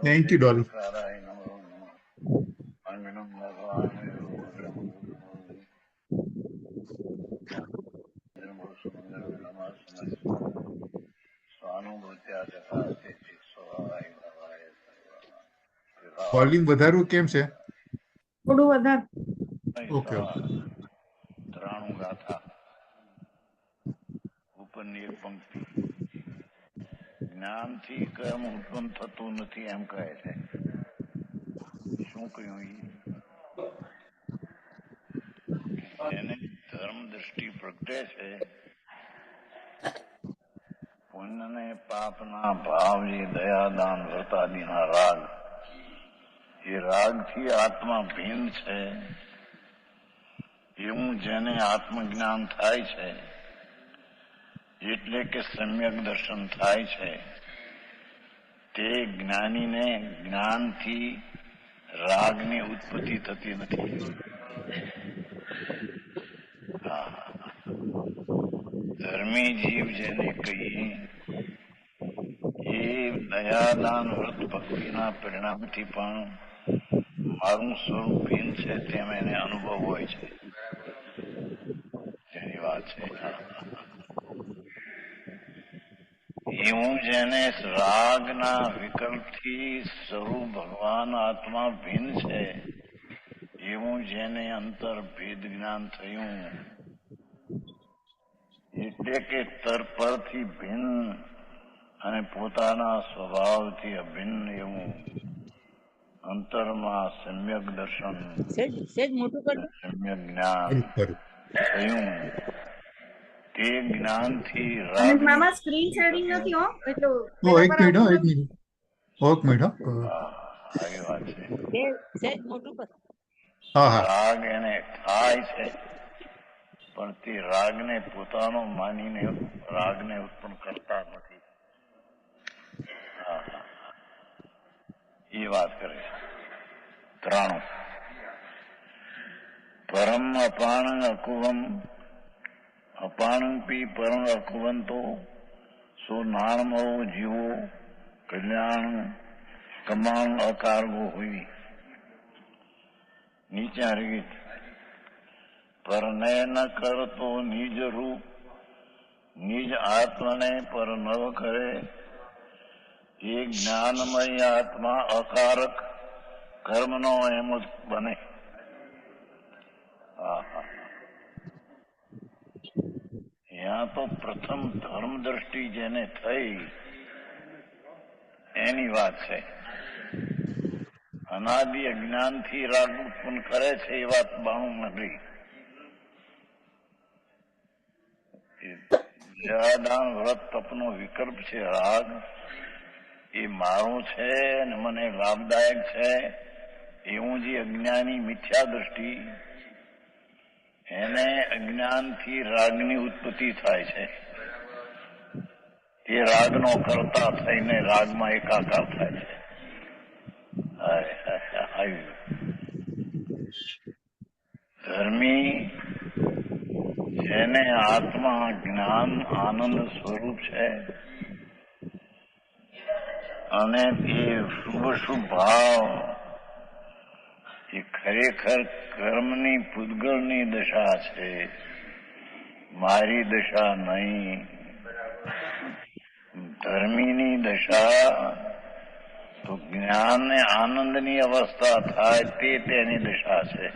Thank you, Dolly. Volume વધારવું કેમ છે? થોડું વધારે. Okay okay. 93 ગાથા ઉપરની એક પંક્તિ. જ્ઞાનથી કર્મ ઉત્પન્ન થતું નથી એમ કહે છે. શું કહ્યું? એને ધર્મ દ્રષ્ટિ પ્રગટે છે, પુણ્ય ને પાપના ભાવ, જે દયાદાન વ્રતાદિના રાગ, એ રાગથી આત્મા ભિન્ન છે એવું જેને આત્મજ્ઞાન થાય છે, એટલે કે સમ્યક દર્શન થાય છે, તે જ્ઞાનીને જ્ઞાનથી રાગની ઉત્પત્તિ થતી નથી. ધર્મી જીવ જેને કહીએ એ દયાદાન વ્રત ભક્તિના પરિણામથી પણ મારું સ્વરૂપ ભિન્ન છે તેમ એને અનુભવ હોય છે. તેની વાત છે. એવું જેને રાગના વિકલ્પથી સ્વરૂપ ભગવાન આત્મા ભિન્ન છે, એવું જેને અંતર ભેદ જ્ઞાન થયું, એટલે કે પરથી ભિન્ન અને પોતાના સ્વભાવથી અભિન્ન એવું અંતરમાં સમ્યક દર્શન, સમ્યક જ્ઞાન થયું, તે જ્ઞાનથી મામા સ્ક્રીન શેરિંગ નથી હો, એટલું એક મિનિટ આવી વાત છે. હા હા. રાગ એને થાય છે, પણ તે રાગને પોતાનો માનીને રાગને ઉત્પન્ન કરતા નથી. એ વાત કરે છે. 93 પરમ અપાન અકુવમ અપાનપી પરમ અકુવંતો સો નાણમો જીવો કલ્યાણ કમાણ અકારગો હોય. નીચે હરી પરને ન કરતો નિજ રૂપ નિજ આત્મને પર નવ કરે, એ જ્ઞાનમય આત્મા અકારક કર્મનો એમ જ બને. यहाँ તો પ્રથમ ધર્મ દ્રષ્ટિ જેને થઈ એની વાત છે. અનાદિ અજ્ઞાનથી રાગ ઉત્પન્ન કરે છે એ વાત 92 નથી. દયાદાન વ્રત તપનો વિકલ્પ છે રાગ, એ મારું છે અને મને લાભદાયક છે એવું જે અજ્ઞાની મિથ્યા દ્રષ્ટિ, એને અજ્ઞાનથી રાગની ઉત્પત્તિ થાય છે. તે રાગનો કરતા થઈને રાગમાં એકાકાર થાય છે. ધર્મી જેને આત્મા જ્ઞાન આનંદ સ્વરૂપ છે અને એ શુભ શુભ ભાવ એ ખરેખર કર્મની પૂતગળની દશા છે, મારી દશા નહીં. ધર્મીની દશા તો જ્ઞાન ને આનંદની અવસ્થા થાય તે તેની દશા છે.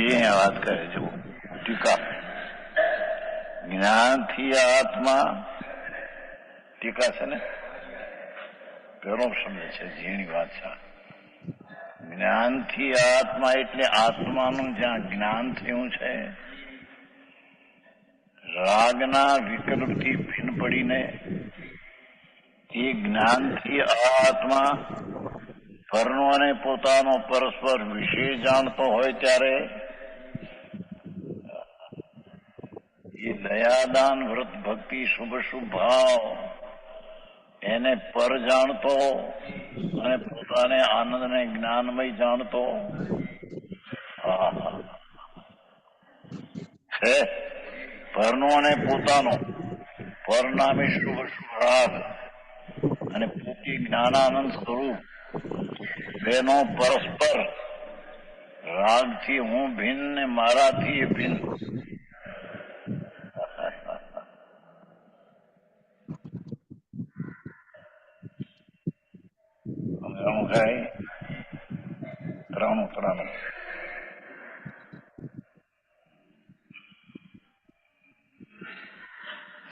એ વાત કરે છે ટીકા. જ્ઞાનથી આત્મા, ટીકા છે ને પેલો શબ્દ છે, ઝીણી વાત છે. જ્ઞાનથી આત્મા એટલે આત્માનું જ્યાં જ્ઞાન થયું છે, રાગના વિકલ્પથી ભિન્ન પડીને એ જ્ઞાનથી આત્મા પરનો અને પોતાનો પરસ્પર વિશે જાણતો હોય ત્યારે એ દયાદાન વ્રત ભક્તિ શુભ શુભ ભાવ એને પર જાણતો અને પોતાને આનંદ ને જ્ઞાનમય જાણતો, છે. પરનો અને પોતાનો, પરનામી શુભ શુભ રાગ અને પોતી જ્ઞાનાનંદ સ્વરૂપ બેનો પરસ્પર રાગથી હું ભિન્ન ને મારાથી એ ભિન્ન. ત્રાણું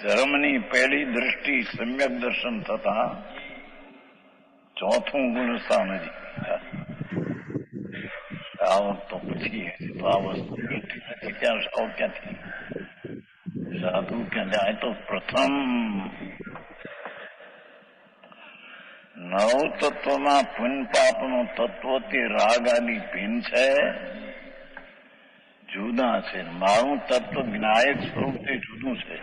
ધર્મની પહેલી દ્રષ્ટિ સમ્યક દર્શન થતા ચોથું ગુણ સામજી. તો પછી આ વસ્તુ નથી ત્યાં સાવ ક્યાંથી સાધુ ક્યાં જાય? તો પ્રથમ નવ તત્વમાં પુન પાપનું તત્વથી રાગ આદિ ભિન્ન છે, જુદા છે. મારું તત્વ જ્ઞાયક સ્વરૂપથી જુદું છે.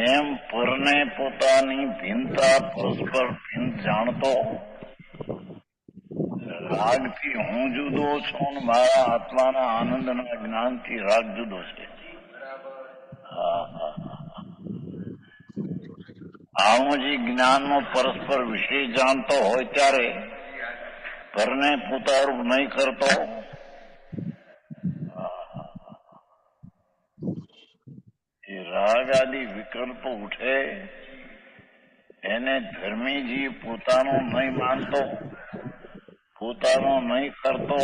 એમ પરને પોતાની ભિન્નતા પરસ્પર ભિન્ન જાણતો રાગથી હું જુદો છું, મારા આત્માના આનંદના જ્ઞાનથી રાગ જુદો છે. આવું જે જ્ઞાનનો પરસ્પર વિષય જાણતો હોય ત્યારે પરને પોતારૂપ નહીં કરતો, એ રાગ આદિ વિકલ્પ ઉઠે એને ધર્મી જીવ પોતાનો નહીં માનતો, પોતાનો નહીં કરતો,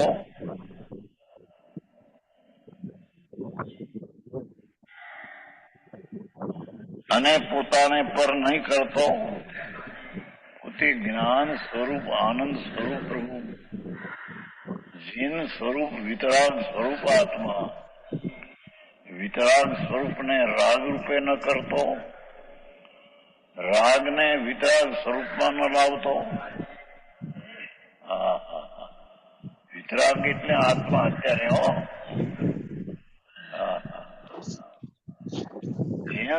અને પોતાને પર નહીં કરતો, પોતે જ્ઞાન સ્વરૂપ આનંદ સ્વરૂપ પ્રભુ જીન સ્વરૂપ વિતરાગ સ્વરૂપ આત્મા વિતરાગ સ્વરૂપને રાગ રૂપે ન કરતો, રાગને વિતરાગ સ્વરૂપમાં ન લાવતો. વિતરાગ એટલે આત્મા અત્યારે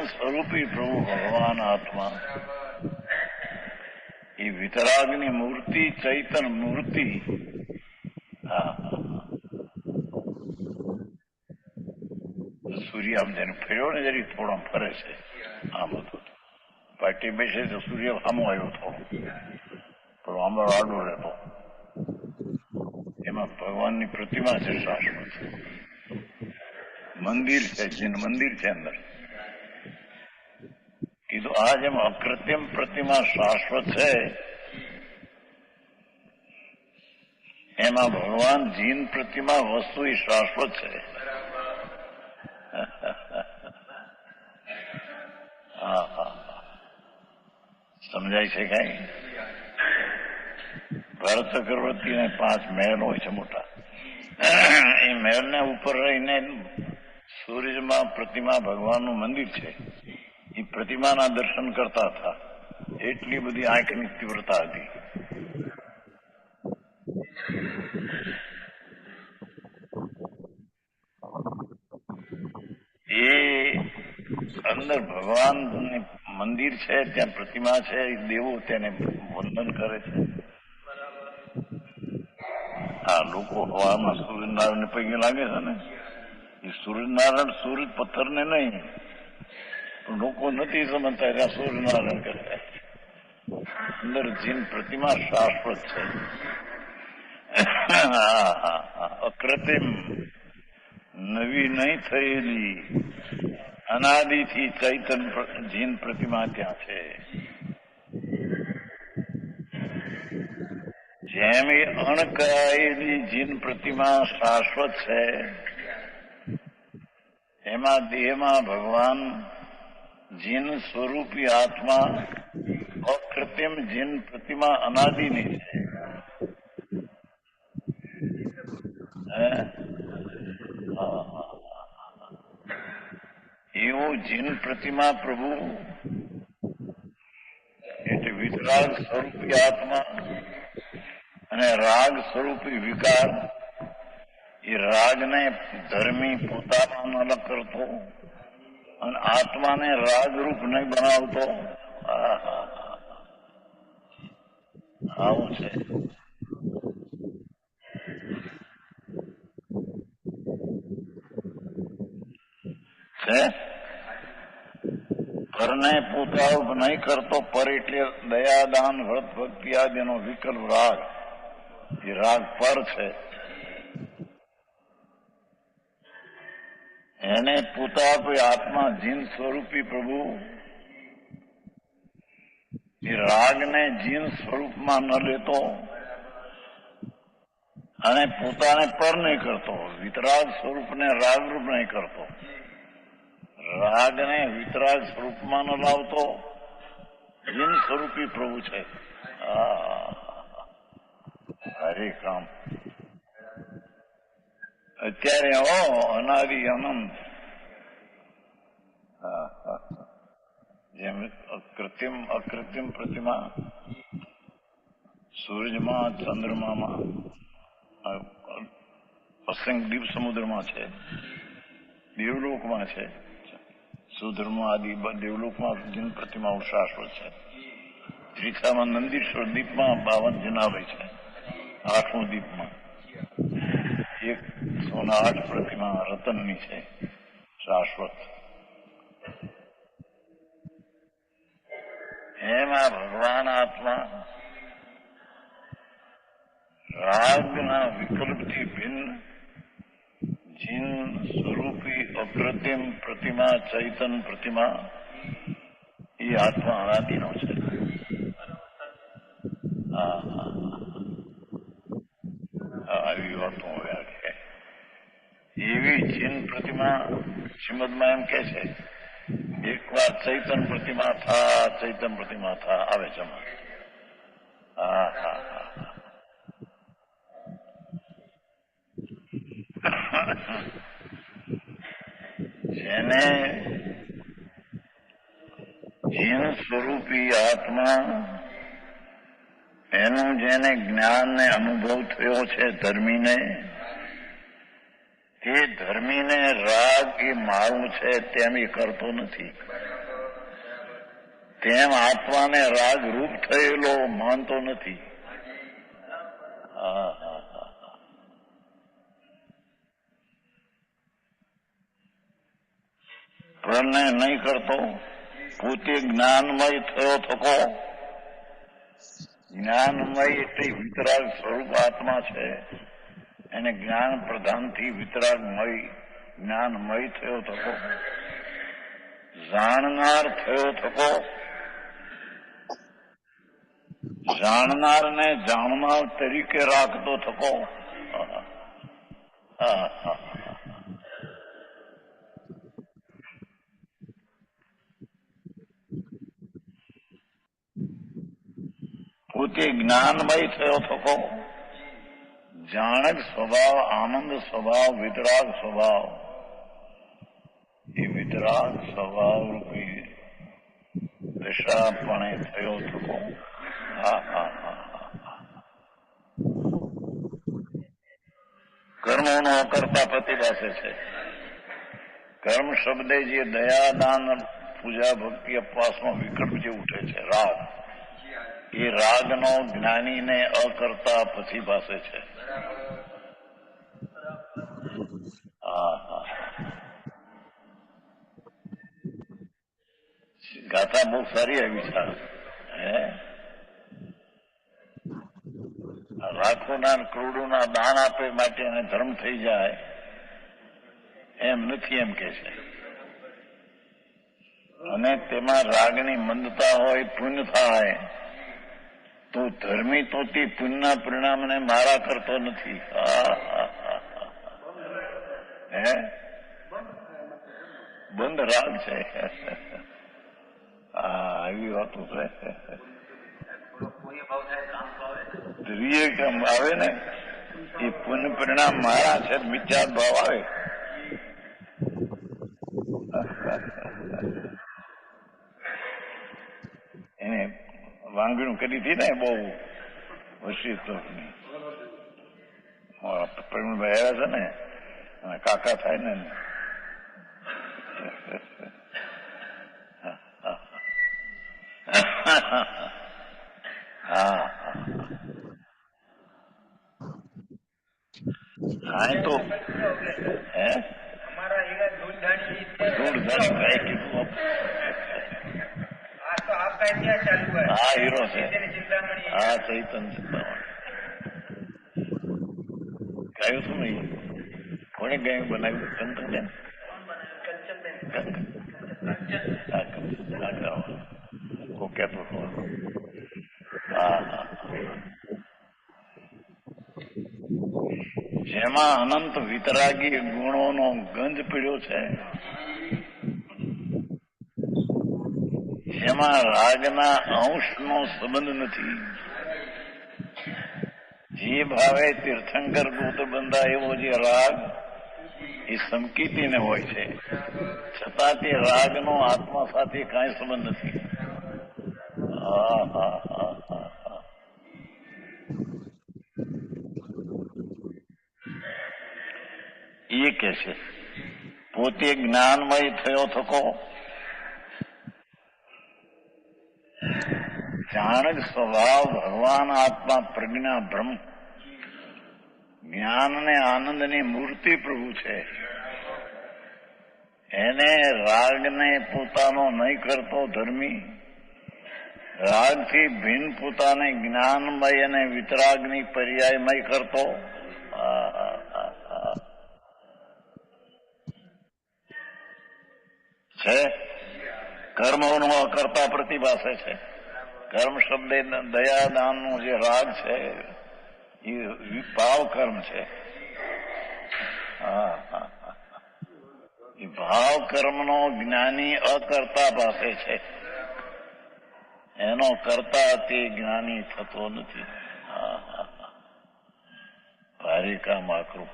સ્વરૂપી પ્રભુ ભગવાન આત્મા એ વિતરાગની મૂર્તિ, ચૈતન મૂર્તિ. સૂર્ય આમ જેને ફેર્યો ને જરી થોડો ફરે છે, આમ હતું પાટી બેસે તો સૂર્ય સામો આવ્યો થોડો, પણ આંબળો આડો રહેતો. એમાં ભગવાનની પ્રતિમા છે, શાશ્વત મંદિર છે, જીન મંદિર છે અંદર. કીધું આ જેમ અકૃત્રિમ પ્રતિમા શાશ્વત છે, એમાં ભગવાન જીન પ્રતિમા વસ્તુ એ શાશ્વત છે. સમજાય છે કઈ? ભરત ચક્રવર્તીને 5 મહેલ હોય છે મોટા. એ મહેલને ઉપર રહીને સૂરજમાં પ્રતિમા ભગવાનનું મંદિર છે, એ પ્રતિમાના દર્શન કરતા હતા. એટલી બધી આંખની તીવ્રતા હતી. એ અંદર ભગવાન મંદિર છે, ત્યાં પ્રતિમા છે, દેવો તેને વંદન કરે છે. આ લોકો હવામાં સૂર્યનારાયણ પૈકી લાગે છે ને, એ સૂર્યનારાયણ સૂર્ય પથ્થર ને નહીં, લોકો નથી સમજતા ત્યાં સૂર્યનારાયણ કરે. અંદર જીન પ્રતિમા શાશ્વત છે, અકૃત્રિમ, નવી નહીં થયેલી, અનાદિથી ચૈતન જીન પ્રતિમા ત્યાં છે. જેમ એ અણકરાયેલી જીન પ્રતિમા શાશ્વત છે, એમાં દેહમાં ભગવાન જીન સ્વરૂપી આત્મા અકૃત્રિમ જીન પ્રતિમા અનાદિની છે. એવું જીન પ્રતિમા પ્રભુ એટલે વિતરાગ સ્વરૂપી આત્મા અને રાગ સ્વરૂપી વિકાર. એ રાગને ધર્મી પોતામાં અલગ કરતો અને આત્માને રાગરૂપ નહીં બનાવતો. આવું છે. છે. પરને પોતાવ નહીં કરતો. પર એટલે દયાદાન વ્રત ભક્તિ આદિનો વિકલ્પ રાગ. એ રાગ પર છે. એને પોતા આત્મા જીન સ્વરૂપી પ્રભુ એ રાગને જીન સ્વરૂપમાં ન લેતો અને પોતાને પર નહીં કરતો. વિતરાગ સ્વરૂપને રાગરૂપ નહીં કરતો. રાગને વિતરાગ સ્વરૂપમાં ન લાવતો. જીન સ્વરૂપી પ્રભુ છે. હરે કામ અત્યારે અનાદિ અનંત જેમ અકૃત્રિમ પ્રતિમા સૂરજમાં ચંદ્રમામાં અસંખ્ય દીપ સમુદ્રમાં છે, દેવલોકમાં છે, સુધર્મ આદિ દેવલોકમાં જીન પ્રતિમાઓ શાશ્વત છે. ત્રિખામાં નંદીશ્વર દીપમાં 52 જનાભાઈ છે. 8મો દીપમાં 108 પ્રતિમા રતનની છે શાશ્વત. એમાં ભગવાન આત્મા રાગના વિકલ્પથી ભિન્ન જીન સ્વરૂપી અપ્રતિમ પ્રતિમા ચૈતન પ્રતિમા એ આત્મા અનાદિનો છે. આવી વાતો વ્યાખ્યા. એવી જીન પ્રતિમા શ્રીમદમાં એમ કે છે એક વાર ચૈતન પ્રતિમા થા આવે છે. જેને જીન સ્વરૂપી આત્મા એનું જેને જ્ઞાનને અનુભવ થયો છે ધર્મીને, તે ધર્મીને રાગ એ મારું છે તેમ એ કરતો નથી. તેમ આત્માને રાગ રૂપ થયેલો માનતો નથી. પરને નહીં કરતો. પોતે જ્ઞાનમય થયો થકો. જ્ઞાનમય એટલે વિતરાગ સ્વરૂપ આત્મા છે. એને જ્ઞાન પ્રધાનથી વિતરાગમય જ્ઞાનમય થયો થકો. જાણનાર થયો થકો. જાણનારને જાણનાર તરીકે રાખતો થકો. પોતે જ્ઞાનમય થયો થકો. જાણક સ્વભાવ, આનંદ સ્વભાવ, વિતરાગ સ્વભાવ, એ વિતરાગ સ્વભાવ રૂપી દશાપણે થયો થકો. કર્મોનો અકર્તા પ્રતિભાસે છે. કર્મ શબ્દે જે દયાદાન પૂજા ભક્તિ અપવાસનો વિકલ્પ જે ઉઠે છે રાગ, એ રાગનો જ્ઞાનીને અકર્તા પછી પાસે છે. ગાથા બહુ સારી આવી છે. લાખોના કરોડોના દાન આપે માટે એને ધર્મ થઈ જાય એમ નથી, એમ કે છે. અને તેમાં રાગની મંદતા હોય, પુણ્ય થાય તો ધર્મી તો તે પુણ્યના પરિણામને મારા કરતો નથી. બંધ રાગ છે. આવી વાતો છે. કેમ આવે ને એ પુણ્ય પરિણામ મારા છે, મિથ્યા ભાવ આવે. એને વાંગણું કરી હતી ને બહુ વશિષ્ઠની પ્રવીણભાઈ આવ્યા છે ને, કાકા થાય ને. હા તો ધૂળધાણી ભાઈ કીધું. હા હીરો છે. હા ચૈતન ચિંતામણી ગાયું શું નહીં? કોને ગાયું બનાવ્યું? કંચનબેન. કોઈ કહેતું હતું. હા હા. જેમાં અનંત વિતરાગી ગુણોનો ગંજ પીડ્યો છે, જેમાં રાગના અંશનો સંબંધ નથી, જે ભાવે તીર્થંકર ગોત્ર બંધા એવો જે રાગ એ સંકિતીને હોય છે, છતાં તે રાગનો આત્મા સાથે કાંઈ સંબંધ નથી. હા હા હા હા હા. એ કે છે પોતે જ્ઞાનમય થયો થકો, જાણક સ્વભાવ ભગવાન આત્મા પ્રજ્ઞા બ્રહ્મ, જ્ઞાન ને આનંદ ની મૂર્તિ પ્રભુ છે. એને રાગને પોતાનો નહીં કરતો ધર્મી, રાગથી ભિન્ન પોતાને જ્ઞાનમય અને વિતરાગની પર્યાયમય કરતો. છે કર્મોનો અકર્તા પ્રતિભાસે છે. કર્મ શબ્દ દયાદાનનો જે રાગ છે એ ભાવ કર્મ છે. એ ભાવ કર્મનો જ્ઞાની અકર્તા પાસે છે, એનો કરતા તે જ્ઞાની થતો નથી. ભારે કામ આકરું.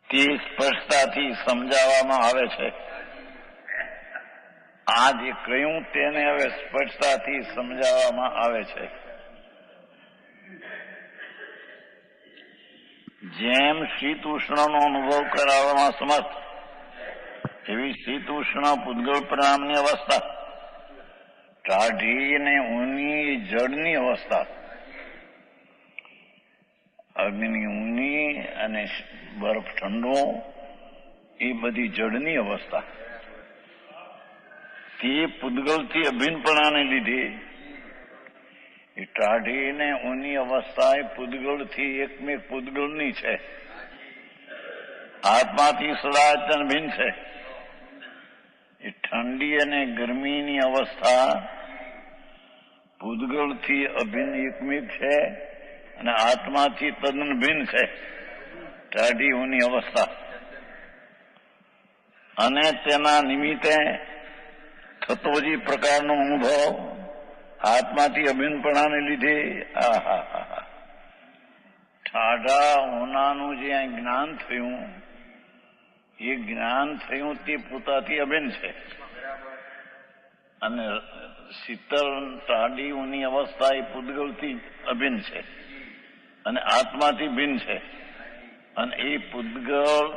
તે સ્પષ્ટતાથી સમજાવવામાં આવે છે. આ જે કહ્યું તેને હવે સ્પષ્ટતાથી સમજાવવામાં આવે છે. જેમ શીત ઉષ્ણનો અનુભવ કરાવવામાં સમર્થ, એવી શીત ઉષ્ણ પૂતગળ પરિણામની અવસ્થા, ટાઢી અને ઊની જળની અવસ્થા, અગ્નિ ઊની અને બરફ ઠંડો એ બધી જળની અવસ્થા, તે પૂતગલથી અભિન્નપણાને લીધે એ ટાઢી ને ઊની અવસ્થા એ પૂતગલથી એકમેક પૂતગલની છે, આત્માથી સદાચન ભિન્ન છે. એ ઠંડી અને ગરમીની અવસ્થા પૂતગલથી અભિન્ન એકમેક છે અને આત્માથી તદ્દન ભિન્ન છે, ટાઢી ઊની અવસ્થા. અને તેના નિમિત્તે થતો જે પ્રકારનો અનુભવ આત્માથી અભિન્નપણાને લીધે ઠાઢા ઊનાનું જે જ્ઞાન થયું, એ જ્ઞાન થયું તે પોતાથી અભિન્ન છે. અને શીતળ ટાઢી ઊની અવસ્થા એ પૂતગલથી અભિન્ન છે અને આત્માથી ભિન્ન છે. અને એ પૂતગલ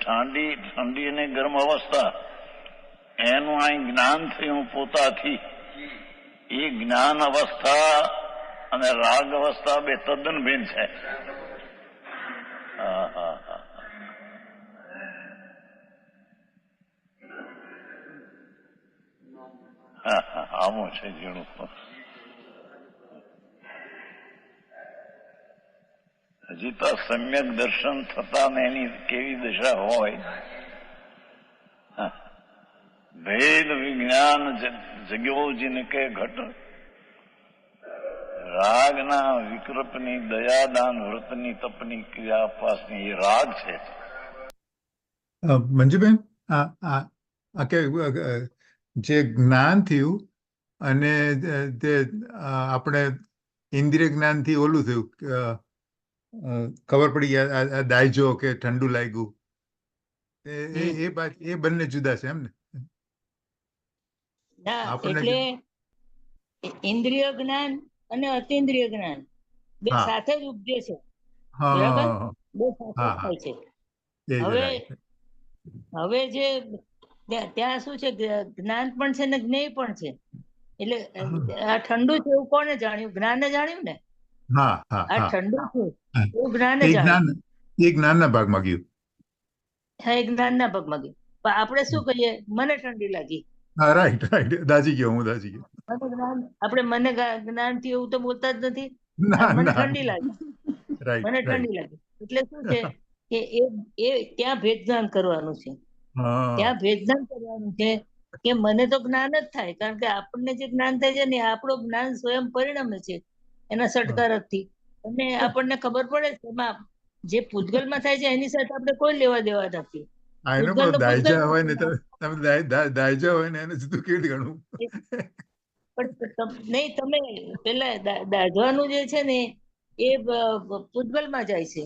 ઠંડી અને ગરમ અવસ્થા એનું આ જ્ઞાન થયું પોતાથી, એ જ્ઞાન અવસ્થા અને રાગ અવસ્થા બે તદ્દન ભિન્ન છે. આવું છે ઝીણું. હજી તો સમ્યક દર્શન થતા ને એની કેવી દશા હોય. ભેદ વિજ્ઞાન જગ્યો જીને કે ઘટ, રાગના વિકલ્પની દયાદાન વ્રતની તપની ક્રિયા અપાસની એ રાગ છે. મંજુબેન, કે જે જ્ઞાન થયું અને તે આપણે ઇન્દ્રિય જ્ઞાનથી ઓલું થયું, ખબર પડી આ દાયજો કે ઠંડુ લાગ્યું, એ બંને જુદા છે એમ ને? ના, એટલે ઇન્દ્રિય જ્ઞાન અને અતિન્દ્રિય જ્ઞાન બે સાથે જ ઉપજે છે, બરાબર? બે સાથે થાય છે. હવે જે ત્યાં શું છે, જ્ઞાન પણ છે ને જ્ઞેય પણ છે. એટલે આ ઠંડુ છે એવું કોને જાણ્યું? જ્ઞાને જાણ્યું ને. હા હા આ હા ઠંડુ છે હા. એવું જ્ઞાન એ જ આવે. જ્ઞાન એ જ્ઞાનના ભાગમાં ગયું. હા, એ જ્ઞાનના ભાગમાં ગયું. પણ આપણે શું કહીએ, મને ઠંડી લાગી. હા, રાઈટ રાઈટ, દાજી ગયો, હું દાજી ગયો. મને જ્ઞાન થી એવું તો બોલતા જ નથી. ના મને ના, ઠંડી લાગી, રાઈટ મને રાઈટ. ઠંડી લાગી. એટલે શું છે કે એ ત્યાં ભેદભાન કરવાનું છે. હા ત્યાં ભેદભાન કરવાનું છે કે મને તો જ્ઞાન જ થાય, કારણ કે આપણને જે જ્ઞાન થાય છે ને એ આપણું જ્ઞાન સ્વયં પરિણમે છે એના સટકારકથી. અને આપણને ખબર પડે છે એમાં જે પૂતગલમાં થાય છે એની સાથે આપણે કોઈ લેવા દેવા નથી. આ એનો પૂતગલ પણ નું દાયજા પૂતગલ હોય ને તમે દાયજા હોય ને એને જુદું કેવી રીતે ગણવું? નહીં, તમે પેલા દાઝવાનું જે છે ને એ પૂતગલમાં જાય છે.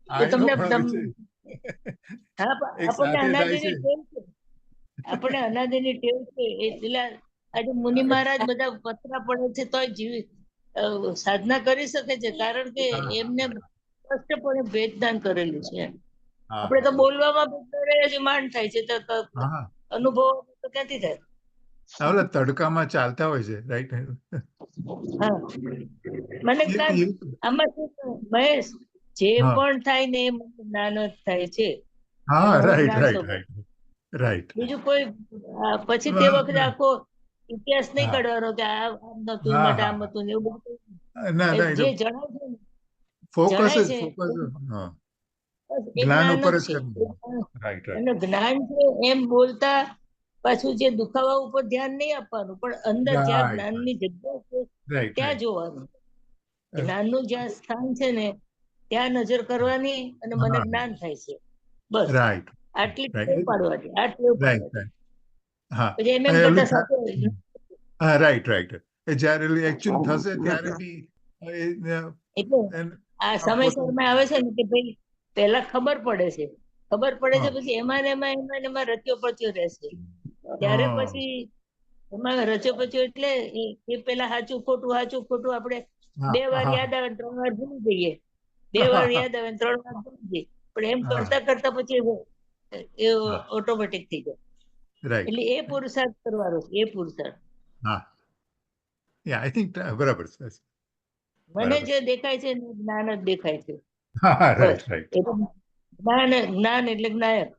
આ તો એનો તમને પણ છે. હા, પણ એક આપણને સાથે થાય અનાદિની છે. ટેવ છે. આપણે અનાદિની ટેવ છે. એટલે આજે મુનિ મહારાજ બધા પતરા પડે છે તોય જીવી સાધના કરી શકે છે, કારણ કે હા એમને સ્પષ્ટપણે ભેદદાન કરેલું છે. હા આપણે તો બોલવામાં જ માંડ થાય છે, તો હા. અનુભવ તો ક્યાંથી થાય? આ ઓલા તડકામાં ચાલતા હોય છે, રાઈટ. હા, મને આમાં શું છે, મહેશ, જે હા પણ થાય ને એ મને જ્ઞાન જ થાય છે. હા, એનું હું રાઈટ જ્ઞાન રાઈટ સમજુ. Right right. બીજું કોઈ પછી તે વખતે આખો ઇતિહાસ નહીં હા કાઢવાનો કે આમ નતું હા માટે હા આમ હા. હતું ને એવું બધું. ના ના, જે એટલે જણાય છે ને, ફોકસ જણાય જ છે ફોકસ. હા, બસ એ જ્ઞાન જ્ઞાન ઉપર જ જ છે. કરવું. Right right. અને જ્ઞાન છે એમ બોલતા પાછું જે દુખાવા ઉપર ધ્યાન નહીં આપવાનું, પણ અંદર જ્યાં રાઈટ જ્ઞાનની જગ્યા છે રાઈટ ત્યાં રાઈટ. જોવાનું. જ્ઞાનનું જ્યાં સ્થાન છે ને ત્યાં નજર કરવાની અને મને હા, જ્ઞાન થાય છે. બસ રાઈટ આટલી ટેવ રાઈટ પાડવાની, આ ટેવ રાઈટ પાડવાની. રાઈટ. હા, પછી એમ અને કરતા સાથે હા, રાઈટ રાઈટ. એ જ્યારે એકચ્યુઅલ થશે ત્યારે બી એટલે આ આ સમયસરમાં આવે છે ને કે ભાઈ પહેલા ખબર પડે છે, ખબર પડે છે, હા પછી એમાં ને એમાં રચ્યો પચ્યો રહેશે. ત્યારે હા પછી એમાં રચ્યો પચ્યો એટલે એ પેલા સાચું ખોટું આપણે હા 2 વાર હા યાદ આવે ને 3 વાર ભૂલી જઈએ. 2 વાર યાદ આવે ને 3 વાર ભૂલી જઈએ. પણ એમ હા કરતા કરતા પછી એ હા, ઓટોમેટિક થઈ જાય. રાઈટ. એટલે એ પુરુષાર્થ કરવાનો છે, એ પુરુષાર્થ. હા, આઈ થિંક બરાબર છે. મને બરાબર. જે દેખાય છે એ જ્ઞાન જ દેખાય છે. હા હા, બસ રાઈટ રાઈટ. એ તો જ્ઞાન એટલે જ્ઞાયક.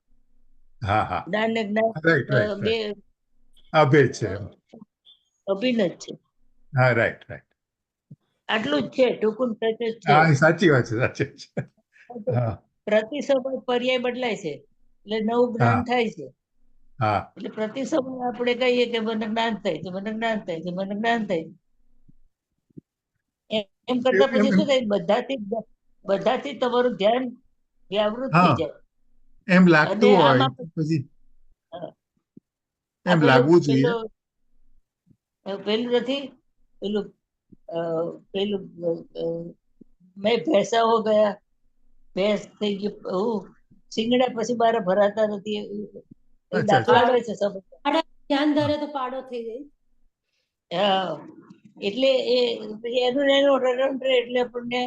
હા હા, જ્ઞાન ને જ્ઞાન રાઈટ રાઈટ બે રાઈટ. આ ભેદ છે. અભિન્ન જ છે. હા, રાઈટ રાઈટ. આટલું જ છે, ટૂંકું ટચ જ છે. હા, એ સાચી વાત છે, સાચી વાત છે. હા પ્રતિ સમય પર્યાય બદલાય છે એટલે નવું જ્ઞાન હા થાય છે. હા એટલે પ્રતિ સમય આપણે કહીએ કે મને જ્ઞાન થાય છે, મને જ્ઞાન થાય છે, મને જ્ઞાન થાય છે. એમ કરતા એમ પછી એમ શું થાય, બધાથી તમારું ધ્યાન વ્યાવૃત થઈ હા, જાય. એમ અને લાગતું હોય આમાં પછી આ એમ પેલું લાગવું જોઈએ. પેલું પેલું નથી પેલું પેલું મેં ભેંસા હો ગયા, ભેંસ થઈ ગયું, શિંગડા પછી બારે ભરાતા નથી, એ અચ્છા દાખલો અચ્છા. આવે છે સબ. ધ્યાન ધરે તો પાડો થઈ જાય. હા, એટલે એનું એટલે આપણને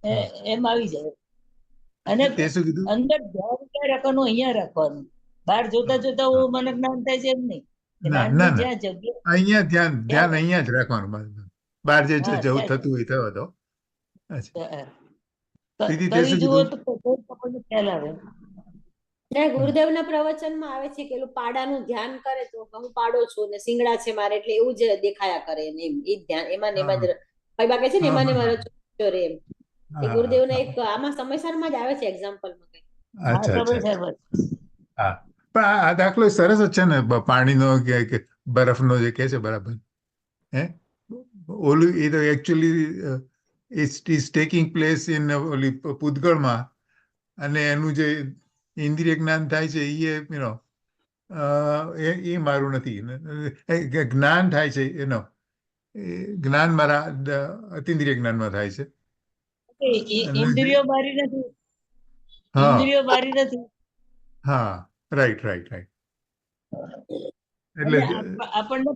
હા. એમ આવી જાય. અને તે શું કીધું? અંદર ધ્યાન ક્યાં રાખવાનું, અહીંયા રાખવાનું. બહાર જોતા હા જોતા હા. મને જ્ઞાન થાય છે એમ નહીં. ના ના જ્ઞાનની ના, જ્યાં જગ્યા અહીંયા ધ્યાન ત્યાં ધ્યાન અહીંયા જ રાખવાનું. બહાર જે હા જવું ત્યાં થતું હોય થવા દો. અચ્છા, દીદી તે કરી શું જુઓ કીધું? તો આપણને ખ્યાલ આવે. ગુરુદેવના પ્રવચનમાં આવે છે કે પાડાનું ધ્યાન કરે તો હું પાડો છું ને સિંગડા છે મારે, એટલે એવું જ દેખાયા કરે ને એમ એ ધ્યાન એમાં ને એમાં હા જ ભાઈ બાકે છે ને હા એમાં ને હા એમાં રચ્યો રે એમ. એ હા ગુરુદેવના હા. એક આમાં સમયસરમાં જ આવે છે એક્ઝામ્પલમાં કઈ. હા, અચ્છા અચ્છા. સમય સર. હા, પણ આ દાખલો સરસ જ છે ને, પાણીનો કે બરફનો જે કહે છે, બરાબર. હે, ઓલું એ તો actually is taking place in ઓલી પૂતગળમાં, અને એનું જે ઇન્દ્રિય જ્ઞાન થાય છે એ મારું નથી. જ્ઞાન થાય છે જ્ઞાન મારા અતિન્દ્રિય જ્ઞાનમાં થાય છે. અને ઇન્દ્રિયો બારી નથી, હા ઇન્દ્રિયો બારી નથી. હા, રાઈટ રાઈટ રાઈટ. એટલે અને આપણને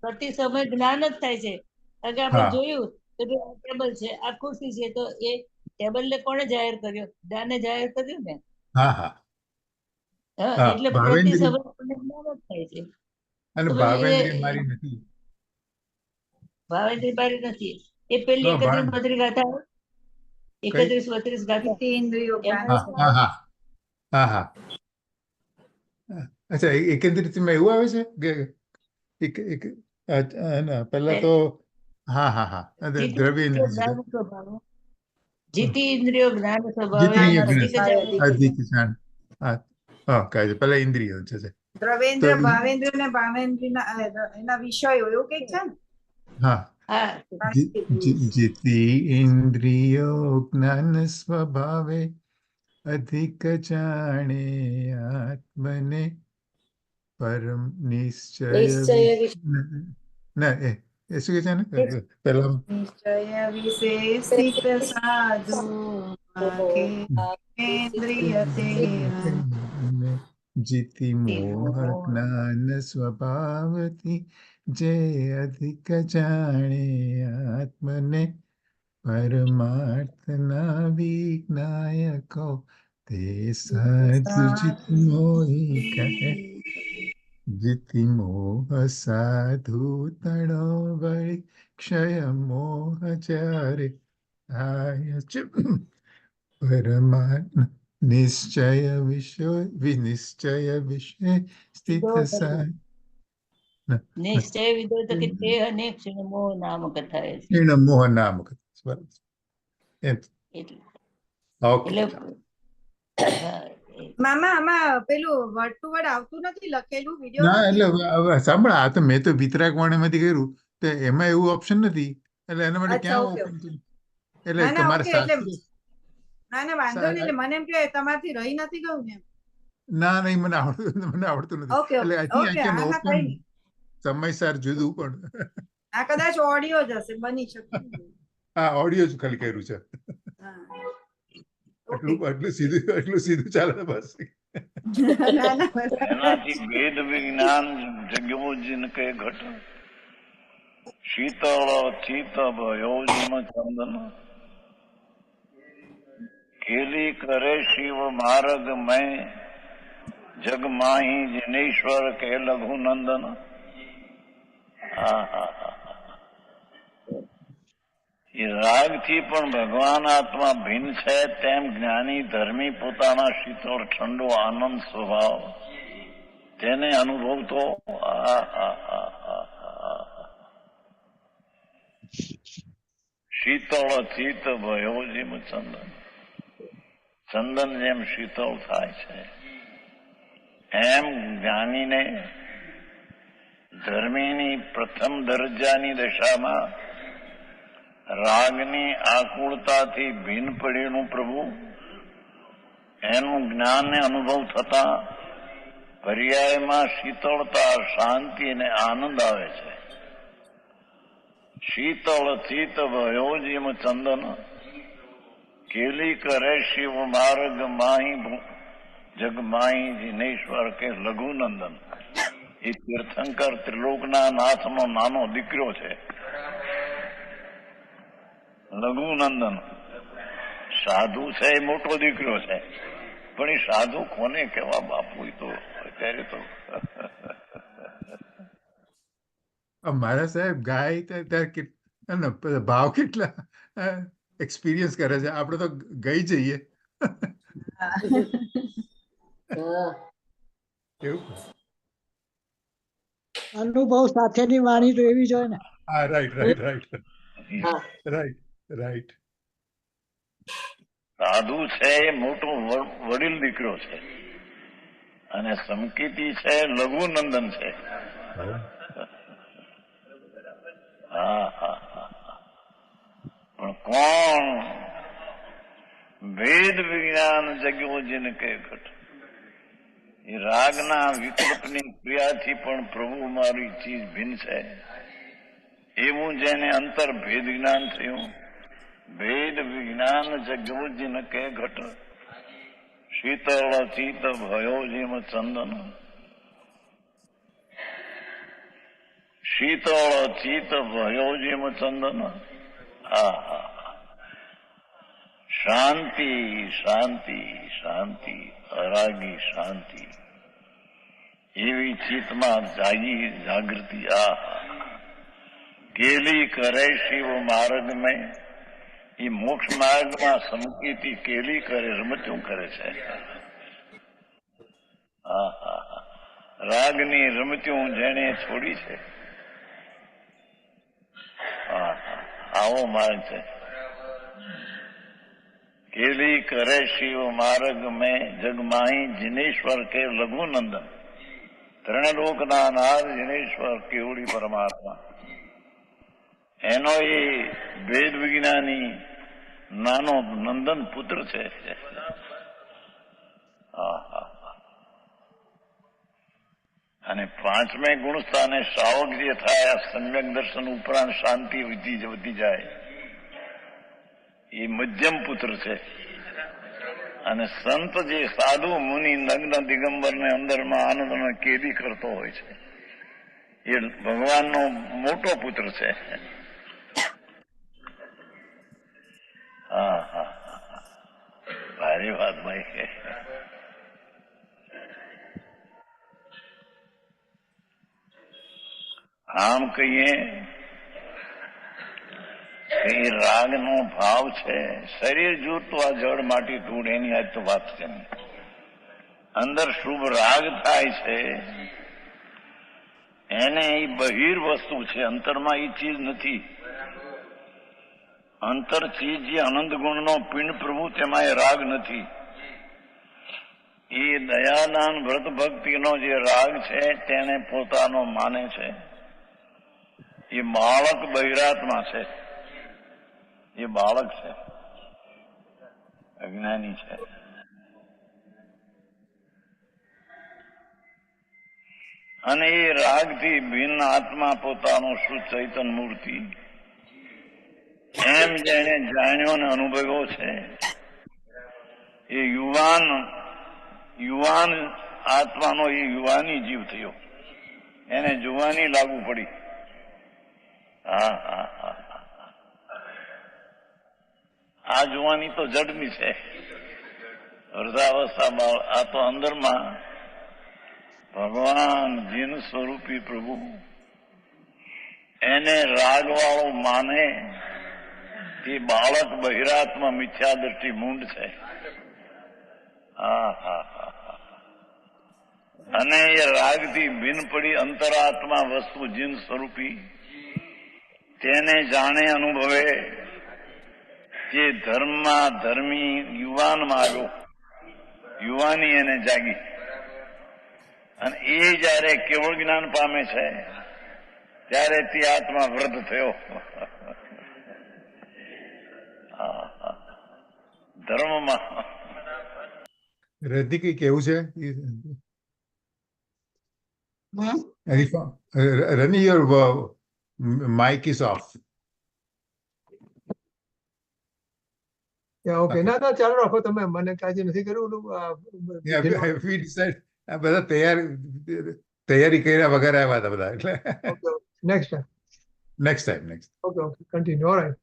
પ્રતિ સમય જ્ઞાન જ થાય છે, કારણ કે આપણે હા જોયું કે ભાઈ આ ટેબલ છે, આ ખુરશી છે, તો એ ટેબલ ને કોણે જાહેર કર્યો? જ્ઞાને જાહેર કર્યું ને. હા હા હા, હા, એટલે પ્રતિ ભાવેન્દ્રિય. સમય આપણને જ્ઞાન જ થાય છે. અને તો પછી ભાવેન્દ્રિય મારી નથી. ભાવેન્દ્રિય બારી નથી. એ પેલી હા, 31 32 ગાથા, 31 32 ગાથા ઇતિ ઇન્દ્રિયો જ્ઞાન હા હા સ્વભાવ. હા હા હા. અચ્છા, એકંદરીતમાં એવું આવે છે કે પહેલા તો હા હા હા જીતી દ્રવ્ય ઇન્દ્રિયો ઇન્દ્રિય જ્ઞાન સ્વભાવ, જીતી ઇન્દ્રિયો જ્ઞાન સ્વભાવે જીતની અધિક જાણે. અધિક જાણ. હા હા કહે છે પેલા ઇન્દ્રિયો છે તો દ્રવેન્દ્ર ભાવેન્દ્ર ને ભાવેન્દ્ર એના વિષયો એવું કઈક છે ને. હા હા જીતી ઇન્દ્રિયો જ્ઞાન સ્વભાવે અધિક જાણે આત્મને પરમ નિશ્ચય નિશ્ચય ના એ શું કે છે ને પેલા નિશ્ચય વિશે સ્થિત સાધુ આંખે ઇન્દ્રિય તે જીતી મોહ જ્ઞાન સ્વભાવથી જે અધિક જાણે આત્મને પરમાર્થના વિજ્ઞાયકો તે સાધુ જીત મોહી કહે જીતિ મોહ સાધુ તણો વળી ક્ષય મોહ જ્યારે આય છે પરમાત્મ નિશ્ચય વિનિશ્ચય વિષય સ્થિત નિશ્ચય વિદો તો કે તે અનેક ક્ષણમો નામ કથાએ છે. ક્ષીણ મોહ નામ બરાબર એમ એટલે ઓકે હા, મામા આમાં પેલું વર્ડ ટુ વર્ડ આવતું નથી લખેલું વિડીયો ના નથી. એટલે હવે સાંભળ આ તો મેં તો વિતરાક વાણીમાંથી કર્યું તો એમાં એવું ઓપ્શન નથી એટલે એના માટે અચ્છા, ક્યાં ઓકે ઓપન છે એટલે ના ના તમારે ઓકે એટલે શાસ્ત્રો ના ના વાંધો નહીં એટલે મને એમ કે તમારથી રહી નથી ગયું ને. ના નહીં મને આવડતું નથી ઓકે એટલે okay I think okay I can હા હા ઓપન કઈ નહીં. સમયસર જુદું પણ આ કદાચ ઓડિયો જ હશે બની શકે. હા ઓડિયો જ ખાલી કર્યું છે હા ઓકે એટલું સીધું ચાલે બસ ના ના બરાબર એનાથી છે. વેદ વિજ્ઞાન જગ્યો જીનકે ઘટ શીતળ ચિત ભયો જીમ ચંદન કેલી કરે શિવ માર્ગ મેં જગ માહી જનેશ્વર કે લઘુ નંદન. એ રાગથી પણ ભગવાન આત્મા ભિન્ન છે તેમ જ્ઞાની ધર્મી પોતાના શીતળ ઠંડો આનંદ સ્વભાવ તેને અનુભવતો શીતળ ચિત ભયો જીમ ચંદન. ચંદન જેમ શીતળ થાય છે એમ જ્ઞાનીને ધર્મીની પ્રથમ દરજ્જાની દશામાં રાગની આકુળતાથી ભીન પડેલું પ્રભુ એનું જ્ઞાનને અનુભવ થતા પર્યાયમાં શીતળતા શાંતિ અને આનંદ આવે છે. શીતળ ચિત ભયો જીમ ચંદન કેલી કરે શિવ માર્ગ માહી જગ માહી જીનેશ્વર કે લઘુનંદન. એ તીર્થંકર ત્રિલોકના નાથનો નાનો દીકરો છે લઘુનંદન. સાધુ છે એ મોટો દીકરો છે પણ એ સાધુ કોને કેવા બાપુ એ તો અત્યારે તો મારા સાહેબ ગાય ત્યારે ભાવ કેટલા એક્સપિરિયન્સ કરે છે આપણે તો ગઈ જઈએ હા એવું અનુભવ સાથેની વાણી તો એવી જ હોય ને. હા રાઈટ રાઈટ રાઈટ હા રાઈટ રાઈટ સાધુ છે એ મોટો વડીલ દીકરો છે અને સંકેતી છે લઘુનંદન છે. હા હા હા પણ કોણ વેદ વિજ્ઞાન જગ્યો જેને કે ઘટ. એ રાગના વિકલ્પની ક્રિયાથી પણ પ્રભુ મારી ચીજ ભિન્ન છે એવું જેને અંતર ભેદ જ્ઞાન થયું. ભેદ વિજ્ઞાન જગ્યો જેને કે ઘટ શીતળ ચિત ભયો જેમ ચંદન. શીતળ ચિત ભયો જેમ ચંદન. શાંતિ શાંતિ શાંતિ અરાગી શાંતિ એવી ચિત્તમાં જાગી જાગૃતિ કેલી કરે શિવ માર્ગ મેં, એ મોક્ષ માર્ગમાં સંકેતી કેલી કરે, રમત્યું કરે છે. હા હા હા, રાગની રમત્યું જેણે છોડી છે. હા હા, આવો માર્ગ છે. કેલી કરે શિવ માર્ગ મેં, જગમાહી જિનેશ્વર કે લઘુનંદન, ત્રણલોકના નાથ જિનેશ્વર કેવડી પરમાત્મા. એનો એ વેદ વિજ્ઞાની નાનો નંદન પુત્ર છે. હા હા, અને પાંચમે ગુણ સ્થાને શ્રાવક જે થાય, સમ્યક દર્શન ઉપરાંત શાંતિ વધી જાય, એ મધ્યમ પુત્ર છે. અને સંત જે સાધુ મુનિ નગ્ન દિગંબરને અંદરમાં આનંદમાં કેદી કરતો હોય છે, એ ભગવાનનો મોટો પુત્ર છે. હા હા, સારી વાત ભાઈ. આમ કહીએ કે એ રાગનો ભાવ છે. શરીર જોતું આ જળ માટી ધૂળ એની આજ તો વાત છે. અંદર શુભ રાગ થાય છે, એને એ બહિર વસ્તુ છે, અંતરમાં એ ચીજ નથી. અંતર ચીજ જે અનંત ગુણનો પિંડ પ્રભુ, તેમાં એ રાગ નથી. એ દયાદાન વ્રત ભક્તિનો જે રાગ છે તેને પોતાનો માને છે. એ બાળક બહિરાત્મા છે, એ બાળક છે, અજ્ઞાની છે. અને એ રાગથી ભિન્ન આત્મા પોતાનો શુદ્ધ ચૈતન મૂર્તિ એમ જેને જાણ્યો ને અનુભવ્યો છે, એ યુવાન આત્માનો એ યુવાની જીવ થયો. એને જુવાની લાગુ પડી. હા હા હા, આ જુવાની તો જડની છે. વૃદ્ધાવસ્થામાં આ તો અંદરમાં ભગવાન જીન સ્વરૂપી પ્રભુ એને રાગવાળો માને તે બાળક બહિરાત્મા મિથ્યા દ્રષ્ટિ મૂંડ છે. હા હા હા, અને એ રાગથી ભિન્ન પડી અંતરાત્મા વસ્તુ જીન સ્વરૂપી તેને જાણે અનુભવે, જે ધર્મમાં ધર્મી યુવાનમાં આવ્યો, યુવાની એને જાગી. અને એ જયારે કેવળ જ્ઞાન પામે છે ત્યારે તે આત્મા વૃદ્ધ થયો. ધર્મમાં રદ્દી કઈ કેવું છે? Rani, your mic is off. Okay, ના ના ચાલુ રાખો તમે, મને કાળજી નથી કર્યું. Yeah, we decided આ બધા તૈયારી કર્યા વગર આવ્યા હતા બધા, એટલે next time. Next time. Okay okay, continue. Alright.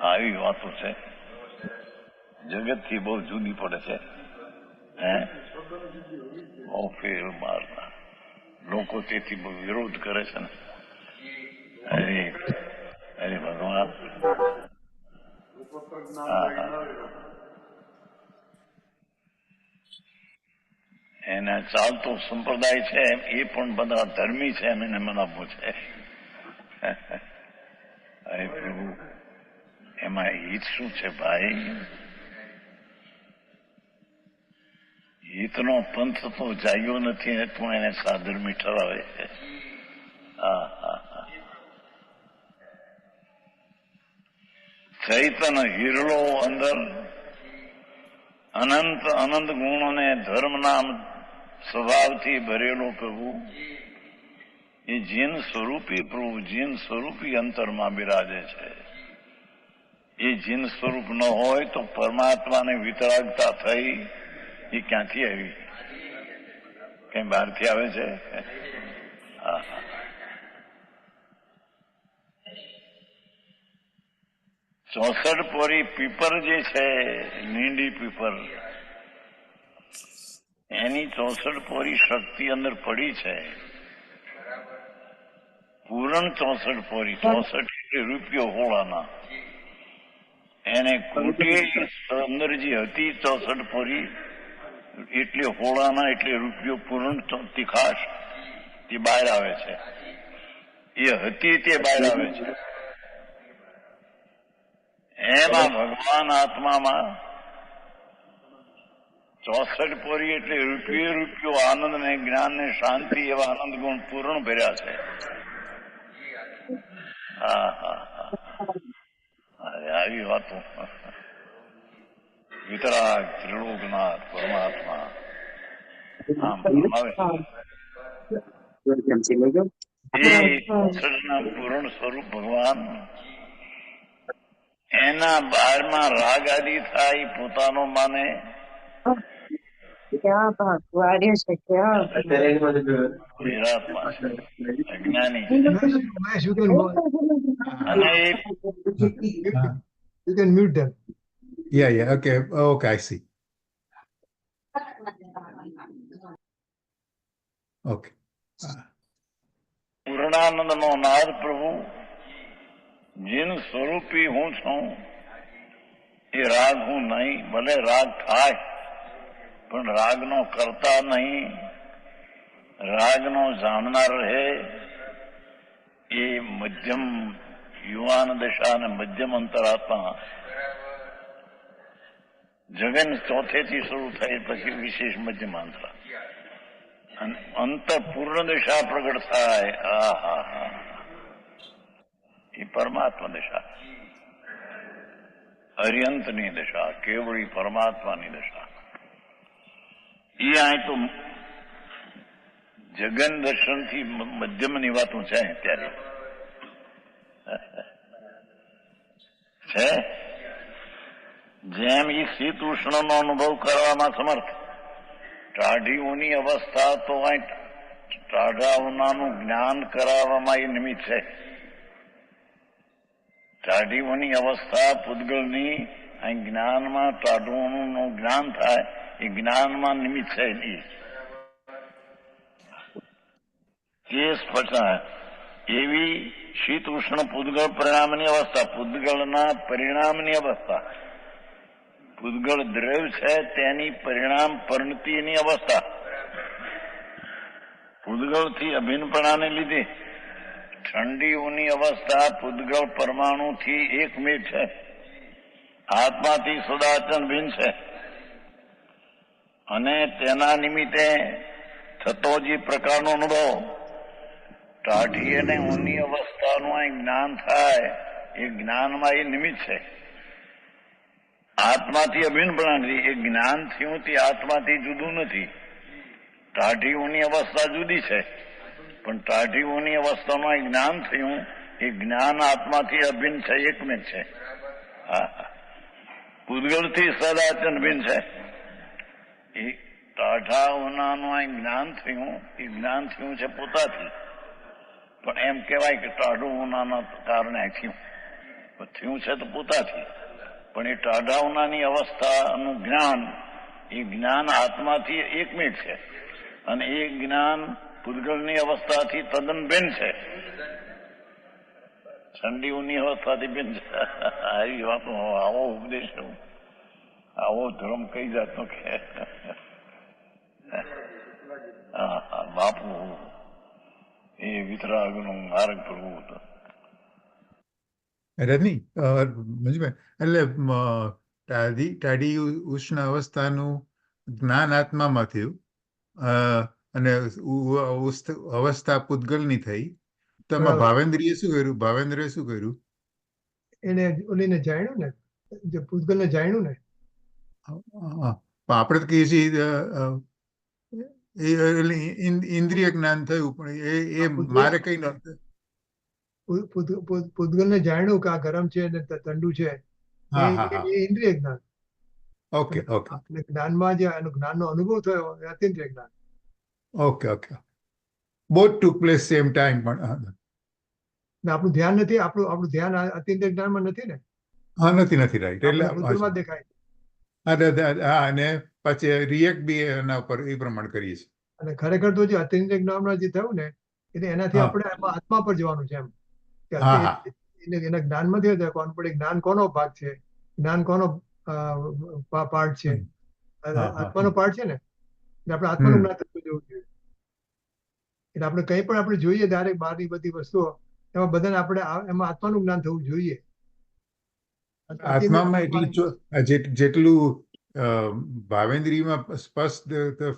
આવી વાતો છે, જગતથી બહુ જુદી પડે છે. બહુ ફેર મારતા લોકો તેથી બહુ વિરોધ કરે છે ને. અરે અરે ભગવાન, એના ચાલતો સંપ્રદાય છે એ પણ બધા ધર્મી છે, એમ એને મનાવવું છે. અરે પ્રભુ, એમાં હિત શું છે ભાઈ? હિતનો પંથ તો જાગ્યો નથી ને તું એને સાધર્મી ઠરાવે છે. હા હા હા, ચૈતન હિરલો અંદર અનંત અનંત ગુણોને ધર્મ નામ સ્વભાવથી ભરેલો પ્રભુ, એ જીન સ્વરૂપી પ્રભુ જીન સ્વરૂપી અંતરમાં બિરાજે છે. એ જીન સ્વરૂપ ન હોય તો પરમાત્માને વિતરાગતા થઈ એ ક્યાંથી આવી? કઈ બહારથી આવે છે? 64 પોરી પીપર જે છે, લીંડી પીપર, એની 64 પોરી શક્તિ અંદર પડી છે. પૂરણ 64 પોરી, 64 એટલે રૂપિયો હોળાના, એને કુટી અંદર જે હતી 64 પોરી એટલે હોળાના એટલે રૂપિયો પૂરણ તીખાશ તે બહાર આવે છે. એ હતી તે બહાર આવે છે. એમાં ભગવાન આત્મામાં 64 પોરી એટલે રૂપિયો આનંદ ને જ્ઞાન ને શાંતિ એવા આનંદ ગુણ પૂર્ણ ભર્યા છે. આવી વાતો. વિતરાગ ત્રિલોકનાથ પરમાત્મા આમ આવે પૂર્ણ સ્વરૂપ ભગવાન. એના બારમાં રાગ આદિ થાય પોતાનો માને. અજ્ઞાની Mahesh, you can go. અને એ You can mute them. Yeah, okay, I see. Okay. Purnanand નો નાદ પ્રભુ જીન સ્વરૂપી હું છું. એ રાગ હું નહીં. ભલે રાગ થાય પણ રાગનો કરતા નહીં, રાગનો જાણનાર રહે. એ મધ્યમ યુવાન દશા અને મધ્યમ અંતરાત્મા. જગન ચોથેથી શરૂ થાય પછી વિશેષ મધ્યમ અંતરા અને અંતર પૂર્ણ દશા પ્રગટ થાય. એ પરમાત્મા દશા, અર્યંતની દશા, કેવળી પરમાત્માની દશા. એ આ તો જગન દર્શન થી મધ્યમની વાતો છે ત્યારે છે. જેમ એ શીત ઉષ્ણનો અનુભવ કરવામાં સમર્થ. ટાઢીઓની અવસ્થા તો ટાઢાઓનાનું જ્ઞાન કરાવવામાં એ નિમિત્ત છે. ટાઢીઓની અવસ્થા પૂતગલની જ્ઞાનમાં ટાઢુઓનું જ્ઞાન થાય એ જ્ઞાનમાં નિમિત્ત છે. તે સ્પષ્ટ એવી શીત ઉષ્ણ પૂતગળ પરિણામની અવસ્થા, પૂતગળના પરિણામની અવસ્થા. પૂતગળ દ્રવ્ય છે તેની પરિણામ પરિણતિની અવસ્થા. પૂતગળથી અભિન્નપણાને લીધે ઠંડીઓની અવસ્થા પૂતગળ પરમાણુથી એકમેક છે. આત્માથી સદાચન ભિન્ન છે અને તેના નિમિત્તે થતો જે પ્રકારનો અનુભવ ટાઢી અને ઊની અવસ્થાનું આ જ્ઞાન થાય એ જ્ઞાનમાં એ નિમિત્ત છે. આત્માથી અભિન્ન પ્રણાલી એ જ્ઞાન થયું તે આત્માથી જુદું નથી. ટાઢીઓની અવસ્થા જુદી છે પણ ટાઢીઓની અવસ્થામાં જ્ઞાન થયું એ જ્ઞાન આત્માથી અભિન્ન છે, એકમેક છે. પૂતગળથી સદાચન ભિન્ન છે. એ ટાઢાઓનાનું આ જ્ઞાન થયું એ જ્ઞાન થયું છે પોતાથી. પણ એમ કહેવાય કે ટાઢુઓનાના કારણે થયું છે તો પોતાથી. પણ એ ટાઢાઓનાની અવસ્થાનું જ્ઞાન એ જ્ઞાન આત્માથી એકમેક છે અને એ જ્ઞાન પૂતગળની અવસ્થાથી તદ્દન ભિન્ન છે. ઠંડીઓની અવસ્થાથી ભિન્ન છે. આવી વાતો, આવો ઉપદેશ, આવો ધર્મ કઈ જાતનો કે બાપુ એ વિતરાગનો માર્ગ પ્રભુ હતો. રજની મંજુભાઈ, એટલે ટાઢી ઉષ્ણ અવસ્થાનું જ્ઞાન આત્મામાં થયું અને અવસ્થા પૂતગલની થઈ. તો એમાં ભાવેન્દ્રિય શું કર્યું? ભાવેન્દ્રએ શું કર્યું? એને ઓલીને જાણ્યું ને, જે પૂતગલને જાણ્યું ને. આપણે તો કહીએ છીએ ઇન્દ્રિય જ્ઞાન થયું પણ એ મારે કઈ નહોતું. પૂતગલને જાણ્યું કે આ ગરમ છે ને ઠંડુ છે, એ ઇન્દ્રિય જ્ઞાન. ઓકે. જ્ઞાનમાં જે જ્ઞાનનો અનુભવ થયો એ અતિન્દ્રિય જ્ઞાન. ઓકે. બોથ ટુક પ્લેસ સેમ ટાઈમ. પણ આપણું ધ્યાન નથી, આપણું ધ્યાન અતિન્દ્રિય જ્ઞાનમાં નથી ને. હા, નથી રાઈટ. એટલે આપણે ભૂતગળમાં દેખાય. હા, અને પછી રિએક્ટ બી એના ઉપર એ પ્રમાણે કરીએ છીએ. અને ખરેખર તો જે અતિન્દ્રિય જ્ઞાનમાં જે થયું ને એટલે એનાથી હા. આપણે આમાં આત્મા પર જવાનું છે એમ કે હા, હા. એના જ્ઞાનમાં થયું કોણ પડે જ્ઞાન કોનો ભાગ છે, જ્ઞાન કોનો પાર્ટ છે, હા. આત્માનો પાર્ટ છે ને એટલે આપણે આત્માનું જ્ઞાન થતું જવું જોઈએ. એટલે આપણે કંઈ પણ આપણે જોઈએ ડાયરેક્ટ બહારની બધી વસ્તુઓ એમાં બધાને આપણે એમાં આત્માનું જ્ઞાન થવું જોઈએ. આત્મામાં જેટલું ભાવેન્દ્રિયમાં સ્પષ્ટ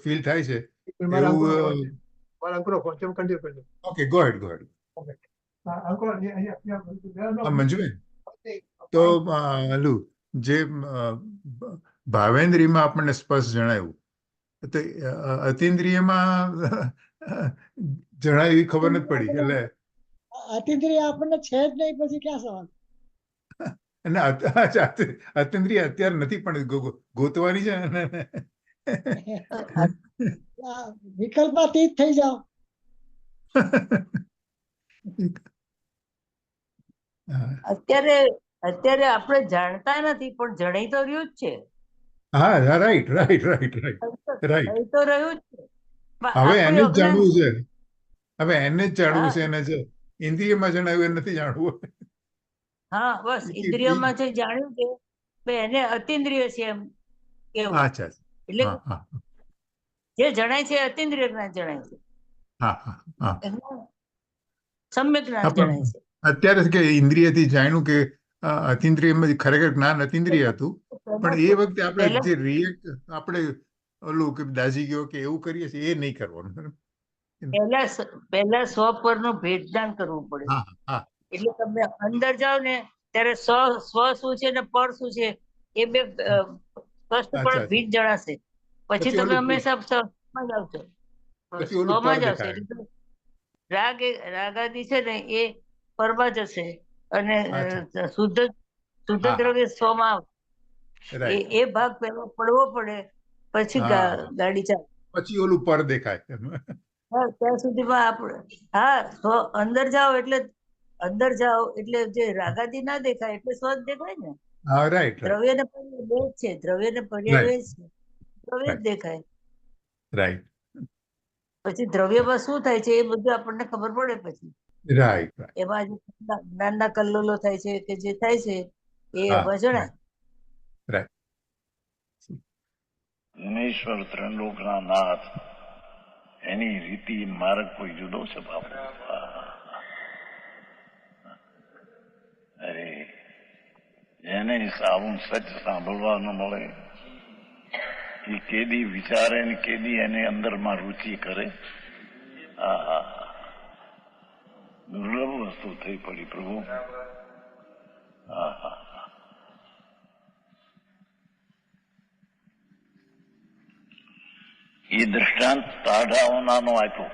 ફીલ થાય છે મારા અંકુરનો ફોન એવું. છે. મારા અંકુરનો ફોન છે, હું કન્ટિન્યુ કરી દઉં. ઓકે, ગો હેડ. અંકુર અહીંયા મંજુબેન, તો અલું જે ભાવેન્દ્રિયમાં આપણને સ્પષ્ટ જણાયું તો અતિન્દ્રિયમાં જણાય એવી ખબર નથી પડી. એટલે અતિન્દ્રિય આપણને છે જ નહીં, પછી ક્યાં સવાલ? અને અતિન્દ્રિય અત્યારે નથી પણ ગોતવાની છે ને. વિકલ્પાતીત થઈ જાઓ. અત્યારે આપણે જાણતા નથી પણ જણાઈ તો રહ્યું જ છે. હા, રાઈટ. થઈ તો રહ્યું જ છે. હવે એને જ આપણું જાણવું અજ્ઞાન છે. હવે એને જ જાણવું હા. છે. એને છે ઇન્દ્રિયમાં જણાવ્યું એને નથી જાણવું. હા, બસ ઇન્દ્રિયોમાં જે જાણ્યું છે એને અતિન્દ્રિય છે એમ કેવું. અચ્છા. એટલે હા, હા, જે જણાય છે અતિન્દ્રિય જ્ઞાન જણાય છે, હા, હા. સમ્યક જ્ઞાન જણાય છે. અત્યારે કે ઇન્દ્રિયથી જાણ્યું કે અતિન્દ્રિયમાં ખરેખર જ્ઞાન અતિન્દ્રિય હતું, પણ એ વખતે આપણે પહેલા જે રિએક્ટ આપણે ઓલું કે દાજી ગયો કે એવું કરીએ છીએ એ નહીં કરવાનું. પહેલા સ્વ પરનું ભેદદાન કરવું પડે. હા, હા. એટલે તમે અંદર જાઓ ને ત્યારે સ્વ શું છે ને પર શું છે એ બે સ્પષ્ટપણે ભીત જણાશે. પછી પછી તમે ઓલું હંમેશા સ્વમાં જ આવશો. પછી ઓલું સ્વમાં પર જ આવશે. દેખાય. એટલે રાગાદિ છે ને એ પરમાં જશે અને અચ્છા. શુદ્ધ હા, દ્રવ્ય સ્વમાં આવશે. રાઈટ. એ ભાગ પહેલો પડવો પડે પછી હા, ગાડી ચાલે. પછી ઓલું પર દેખાય. હા, ત્યાં સુધીમાં આપણે અંદર જાઓ એટલે જે રાગાદી ના દેખાય એટલે સ્વ દેખાય ને. હા, રાઈટ. દ્રવ્ય ને પર્યાય બે જ છે. દ્રવ્ય ને પર્યાય બે જ છે. દ્રવ્ય જ દેખાય. રાઈટ. પછી દ્રવ્યમાં શું થાય છે એ બધું આપણને ખબર પડે. પછી રાઈટ. એમાં જે જ્ઞાનના કલ્લોલો થાય છે કે જે થાય છે એ એમાં જણાય. રાઈટ. ઈશ્વર ત્રણલોકના નાથ, એની રીતિ માર્ગ કોઈ જુદો છે બાપુ. અરે જેને સાવું સચ સાંભળવા ન મળે એ કેદી વિચારે ને કેદી એને અંદરમાં રુચિ કરે. દુર્લભ વસ્તુ થઈ પડી પ્રભુ. એ દ્રષ્ટાંત ટાઢાઓનાનો આપ્યો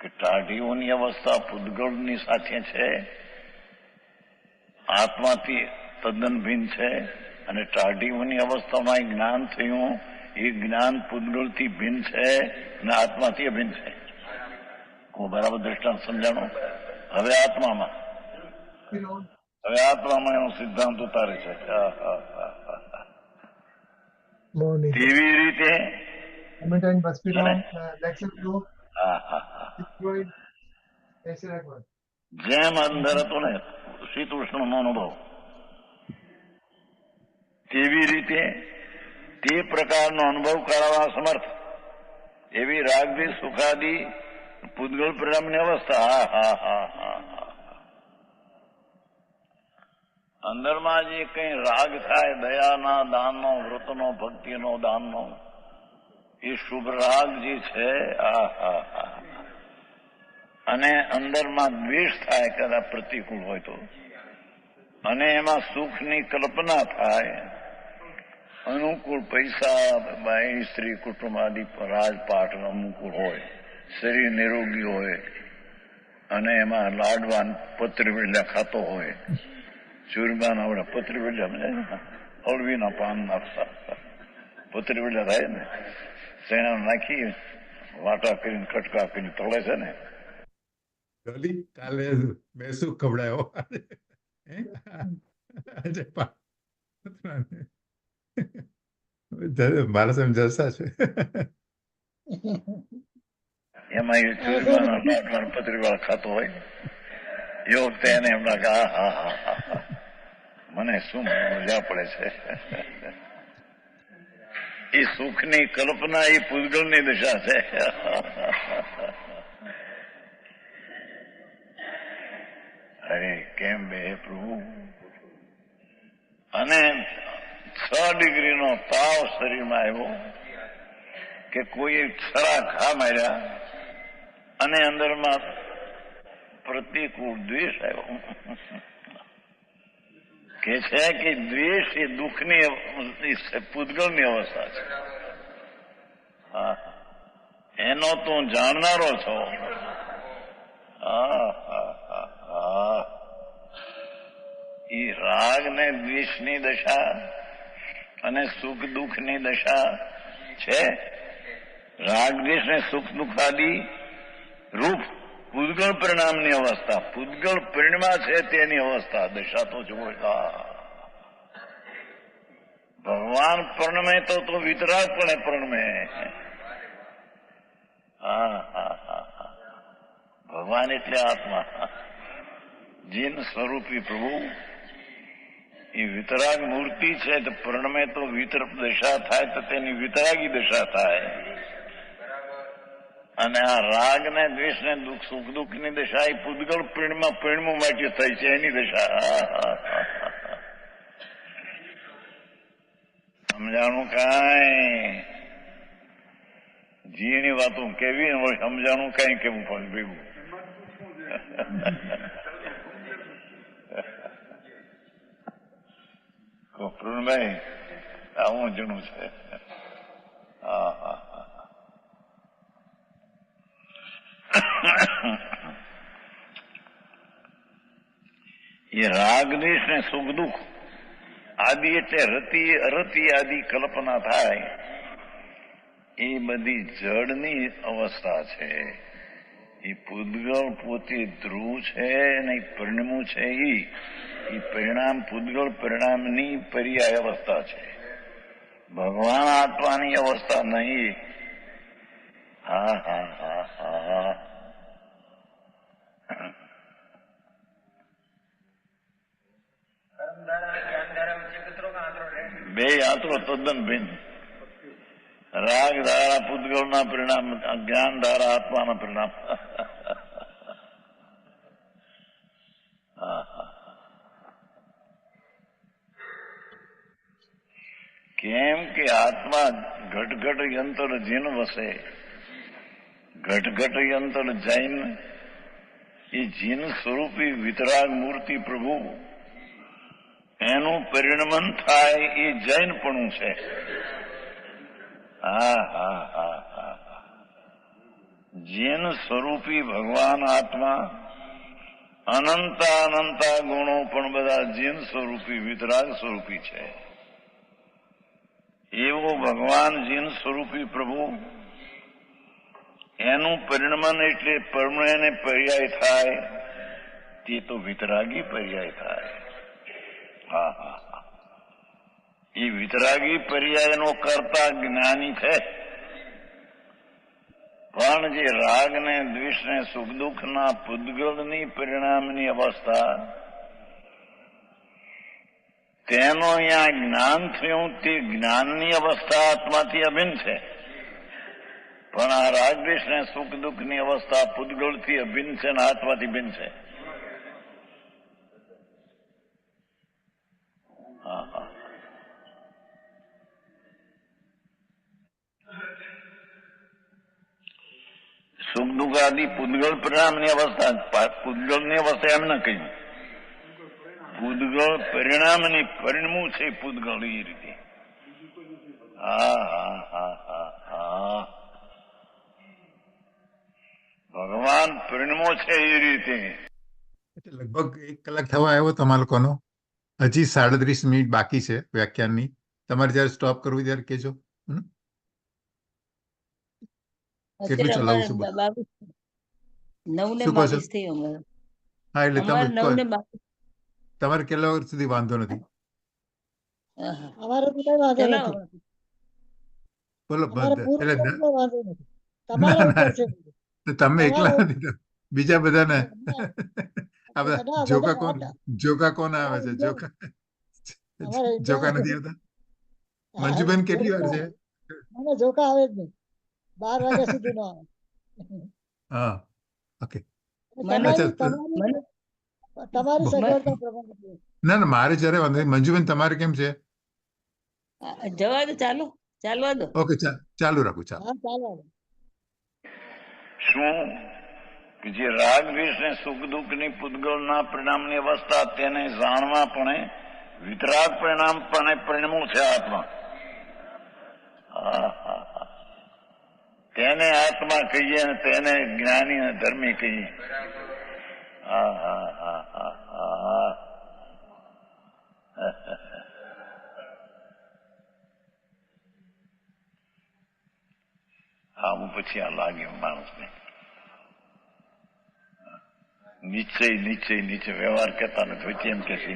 કે ટાઢીઓની અવસ્થા પૂતગળની સાથે છે, આત્માથી તદ્દન ભિન્ન છે, અને ટાઢીઓની અવસ્થામાં જ્ઞાન થયું એ જ્ઞાન પૂતગળથી ભિન્ન છે અને આત્માથી અભિન્ન છે. હું બરાબર દ્રષ્ટાંત સમજાણો. હવે આત્મામાં એનો સિદ્ધાંત ઉતારે છે. તેવી રીતે જેમ અંદર હતો ને શ્રી કૃષ્ણનો અનુભવ, તેવી રીતે તે પ્રકારનો અનુભવ કરાવવા સમર્થ એવી રાગદ્વેષ સુખાદી પૂતગળ પરિણામની અવસ્થા. અંદરમાં જે કઈ રાગ થાય, દયાના, દાનનો, વ્રતનો, ભક્તિનો, દાનનો, એ શુભ રાગ જે છે. અને અંદરમાં દ્વેષ થાય કદાચ પ્રતિકૂળ હોય તો, અને એમાં સુખની કલ્પના થાય, અનુકૂળ પૈસા, બાઈ, સ્ત્રી, કુટુંબ આદિ રાજપાટ અનુકૂળ હોય, શરીર નિરોગી હોય, અને એમાં લાડવાન પત્રીવેલા ખાતો હોય, ચૂરમાના આવડે પત્રીવેલા અળવીના પાનના પત્રીવેલા થાય ને, સેણા નાખી વાટા કરીને કટકા કરીને તળે છે ને. કાલે મેં શું ખવડાયો. અજય મારા સામે જલસા છે. એમાં એ ચૂરમાનો લોટ ગણપતિ વાળો ખાતો હોય એ વખતે એને એમ લાગે હા હા હા હા હા મને શું મજા પડે છે. એ સુખની કલ્પના એ પૂતગલની દશા છે. અરે કેમ બે પ્રભુ. અને 6 ડિગ્રીનો તાવ શરીરમાં આવ્યો કે કોઈ છરા ઘા માર્યા અને અંદરમાં પ્રતિકૂળ દ્વેષ આવ્યો. કે છે કે દ્વેષ એ દુઃખની પૂતગલની અવસ્થા છે. હા એનો તું જાણનારો છો. એ રાગ ને દ્વેષની દશા અને સુખ દુઃખની દશા છે. રાગ દ્વેષ ને સુખ દુઃખ આદિ રૂપ પૂતગલ પરિણામની અવસ્થા, પૂતગલ પરિણમાં છે તેની અવસ્થા દશા તો જુઓ. ભગવાન પરણમે તો વિતરાગપણે પરણમે. ભગવાન એટલે આત્મા, જીન સ્વરૂપી પ્રભુ એ વિતરાગ મૂર્તિ છે. તો પરણમે તો વિતરપ દશા થાય તો તેની વિતરાગી દશા થાય. અને આ રાગ ને દ્વેષ ને દુઃખ સુખ દુઃખ ની દશા એ પૂતગલ પરિણમાં પરિણમું માટે થઈ છે એની દશા. સમજાણું કાંઈ જીની વાતો કેવી હોય, સમજાણું કઈ કેવું પણ ભેગું. પૂર્ણભાઈ આવું જણું છે. એ રાગ દ્વેષ ને સુખ દુઃખ આદિ એટલે રતિ અરતિ આદિ કલ્પના થાય એ બધી જડની અવસ્થા છે. એ પૂતગલ પોતે ધ્રુવ છે અને પરિણમું છે. એ પરિણામ પૂતગલ પરિણામની પર્યાય અવસ્થા છે. ભગવાન આત્માની અવસ્થા નહીં. હા હા હા હા. બે યાત્રો તદ્દન ભિન્ન. રાગ ધારા પૂતગલના પરિણામ, જ્ઞાન ધારા આત્માના પરિણામ. કેમ કે આત્મા ઘટઘટ યંત્ર જીન વસે, ઘટઘટ યંત્ર જૈન. એ જીન સ્વરૂપી વિતરાગ મૂર્તિ પ્રભુ એનું પરિણમન થાય એ જૈનપણું છે. જીન સ્વરૂપી ભગવાન આત્મા અનંતા અનંતા ગુણો પણ બધા જીન સ્વરૂપી વિતરાગ સ્વરૂપી છે. એવો ભગવાન જીન સ્વરૂપી પ્રભુ એનું પરિણમન એટલે પરમણે પર્યાય થાય તે તો વિતરાગી પર્યાય થાય. એ વિતરાગી પર્યાયનો કરતા જ્ઞાની છે. પણ જે રાગ ને દ્વેષ ને સુખ દુઃખ ના પૂતગલની પરિણામની અવસ્થા તેનો અહીંયા જ્ઞાન થયું તે જ્ઞાનની અવસ્થા આત્માથી અભિન્ન છે. પણ આ રાગ દ્વેષ ને સુખ દુઃખની અવસ્થા પૂતગલથી અભિન્ન છે અને આત્માથી ભિન્ન છે. સુખ દુઃખ આદિ પૂતગલ પરિણામની અવસ્થા, પૂતગલની અવસ્થા એમ ના કહ્યું. પૂતગલ પરિણામની પરિણમું છે પૂતગલ એ રીતે. ભગવાન પરિણમો છે એ રીતે. લગભગ 1 કલાક થવા આવ્યો તમારા લોકોનો. હજી 37 મિનિટ બાકી છે વ્યાખ્યાનની. તમારે જયારે સ્ટોપ કરવું ત્યારે કહેજો. કેટલું ચલાવશું? 9 ને શું કહો છો? 22 થઈ અમારે. હા એટલે અમારે તમે 9 ને 22. તમારે કેટલા વર્ષ સુધી વાંધો નથી? આહા. અમારે તો કઈ વાંધો ચલો નથી. બોલો અમારે પૂરું એટલે થયું તો વાંધો નથી. તમારા ના, ઉપર છે. તો તમે એકલા તમારા નથી, બીજા બધાને આ બધા ના, જોકા બધા કોણ જોકા કોણ આવે છે? જોકા અમારે જોકા ઇન્ડિયા નથી આવતા? મંજુબેન કેટલી વાર છે? મને જોકા આવે જ નહીં. 12 વાગ્યા સુધી નો આવે. હા, ઓકે. મને અચ્છા, મને તમારી બ- સગવડતા પ્રમાણે. ના ના, મારે જ્યારે વાંધો નહીં. મંજુબેન તમારે કેમ છે? જવા દો, ચાલવા દો. ઓકે, ચાલુ રાખું, ચાલો. હા, ચાલો. શું કે જે રાગ દ્વેષ ને સુખ દુઃખની પૂતગલના પરિણામની અવસ્થા તેને જાણવા પણ વિતરાગ પરિણામ પણ પરિણમું છે આત્મા. આહાહા. તેને આત્મા કહીએ અને તેને જ્ઞાની અને ધર્મી કહીએ. આહાહા. આવું પછી આ લાગે માણસને. નીચે વ્યવહાર કરતા નથી. વચ્ચે એમ કે છે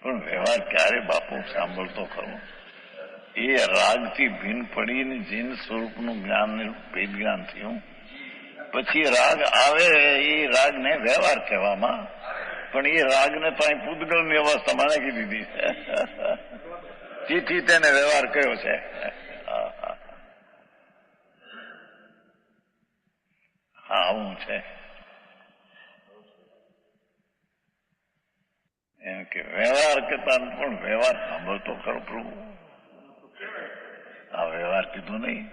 પણ વ્યવહાર ક્યારે બાપુ સાંભળતો ખરો? એ રાગથી ભીન પડીને જીન સ્વરૂપનું જ્ઞાન ભેદ જ્ઞાન થયું. પછી રાગ આવે, એ રાગને વ્યવહાર કહેવામાં, પણ એ રાગને તો અહીં પૂતગલની અવસ્થામાં નાખી દીધી. તેથી તેને વ્યવહાર કયો છે. આવું છે. એમ કે વ્યવહાર કરતા પણ વ્યવહાર સાંભળતો ખરો પ્રભુ? આ વ્યવહાર કીધું નહીં.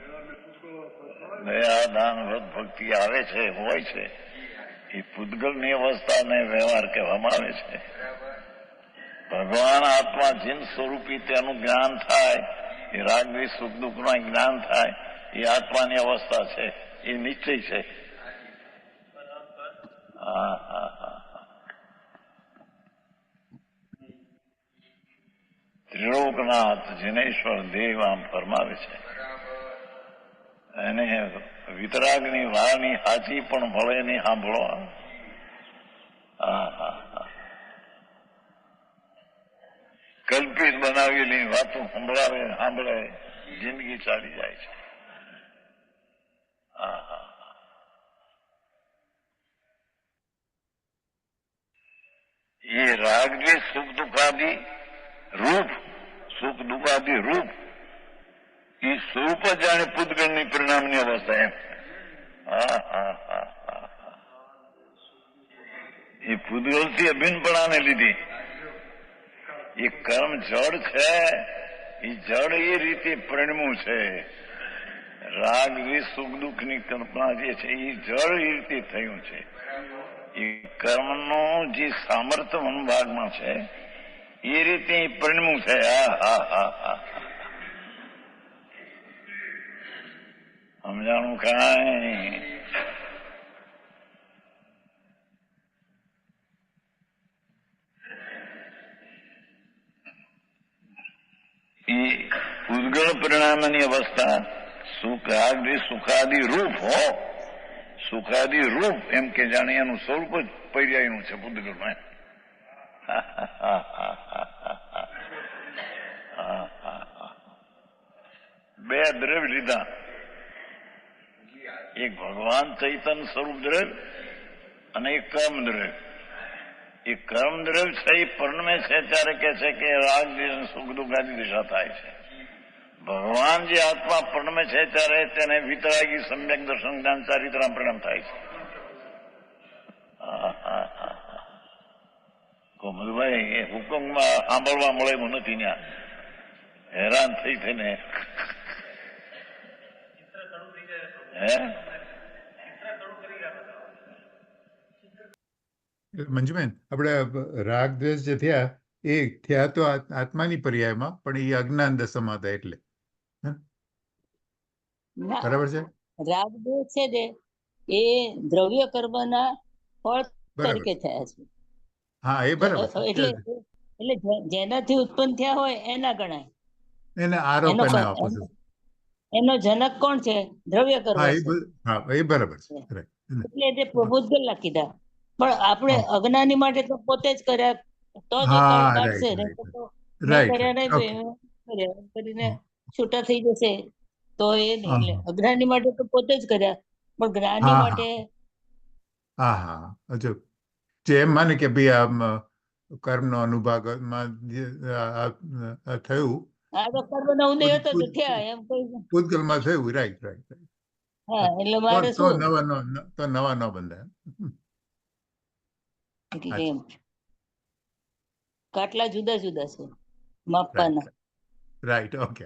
દયા દાન વ્રત ભક્તિ આવે છે, હોય છે, એ પૂતગલની અવસ્થાને વ્યવહાર કહેવામાં આવે છે. ભગવાન આત્મા જીન સ્વરૂપી તેનું જ્ઞાન થાય, એ રાગની સુખ દુઃખના જ્ઞાન થાય, એ આત્માની અવસ્થા છે, એ નિશ્ચય છે. ત્રિલોકનાથ જિનેશ્વર દેવ આમ ફરમાવે છે. એને વિતરાગની વાણી હાચી પણ ભળે નહીં સાંભળો. કલ્પિત બનાવેલી વાતો સાંભળે જિંદગી ચાલી જાય છે. એ રાગ જે સુખ દુઃખાદી રૂપ, સુખ દુઃખાદી રૂપ, એ સ્વરૂપ જ જાણે પૂતગલની પરિણામની અવસ્થા. એમ એ પૂતગલથી અભિન્નપણાને લીધી. એ કર્મ જડ છે, એ જડ એ રીતે પરિણમ્યું છે. રાગ દ્વેષ સુખ દુઃખની કલ્પના જે છે, એ જડ એ રીતે થયું છે. એ કર્મનો જે સામર્થ્ય મનોભાગમાં છે, એ રીતે પરિણમ્યું છે. સમજાણું કાંઈ? એ પૂતગલ પરિણામની અવસ્થા સુખાદી રૂપ હો, સુખાદી રૂપ, એમ કે જાણે એનું સ્વરૂપ જ પર્યાયનું છે પૂતગલમાં. બે દ્રવ્ય લીધા. એક ભગવાન ચૈતન્ય સ્વરૂપ દ્રવ્ય અને એક કર્મ દ્રવ્ય. એ કર્મ દ્રવ્ય છે, એ પરણમે છે ત્યારે કે છે કે રાગ સુખ દુઃખાદી દિશા થાય છે. ભગવાન જે આત્મા પરણમે છે ત્યારે તેને વિતરાગી સમ્યક દર્શન જ્ઞાન ચારિત્રા પરિણામ થાય છે. કોમલભાઈ, એ હુકમમાં સાંભળવા મળે એવું નથી. ત્યાં હેરાન થઈ થઈને મંજુબેન, આપણે રાગ દ્વેષ જે થયા, એ થયા તો આત્માની પર્યાયમાં, પણ એ અજ્ઞાન દશામાં હતા એટલે. બરાબર છે? રાગ દ્વેષ છે જે એ દ્રવ્ય કર્મના ફળ તરીકે થયા છે. હા, એ બરાબર છે. એટલે જેનાથી ઉત્પન્ન થયા હોય એના ગણાય. એને આરોપ એને આપો છો. એનો જનક કોણ છે? દ્રવ્ય કર્મ. હા, એ બરાબર છે. એટલે તે પૂતગલ કીધા. પણ આપણે અજ્ઞાની માટે તો પોતે જ કર્યા તો જ એ હા, ફળ right, પાકશે right, ને right. તો મેં Right, કર્યા right. નહીં તો Okay. એમ કર્યા એમ કરીને છૂટા થઈ જશે તો એ નહીં. હા, એટલે અજ્ઞાની માટે તો પોતે જ કર્યા પણ જ્ઞાની હા, માટે હા, હા. હજુ જે એમ માને કે ભાઈ આમ કર્મનો અનુભાગમાં જે આ થયું આ તો કર્મનો ઉદય હતો તો થયા એમ કહી પૂતગલમાં થયું, રાઈટ, રાઈટ, હા એટલે તો મારે તો શું નવા ન બંધાય. એટલે એમ કાટલા જુદા જુદા છે માપવાના. Right, okay.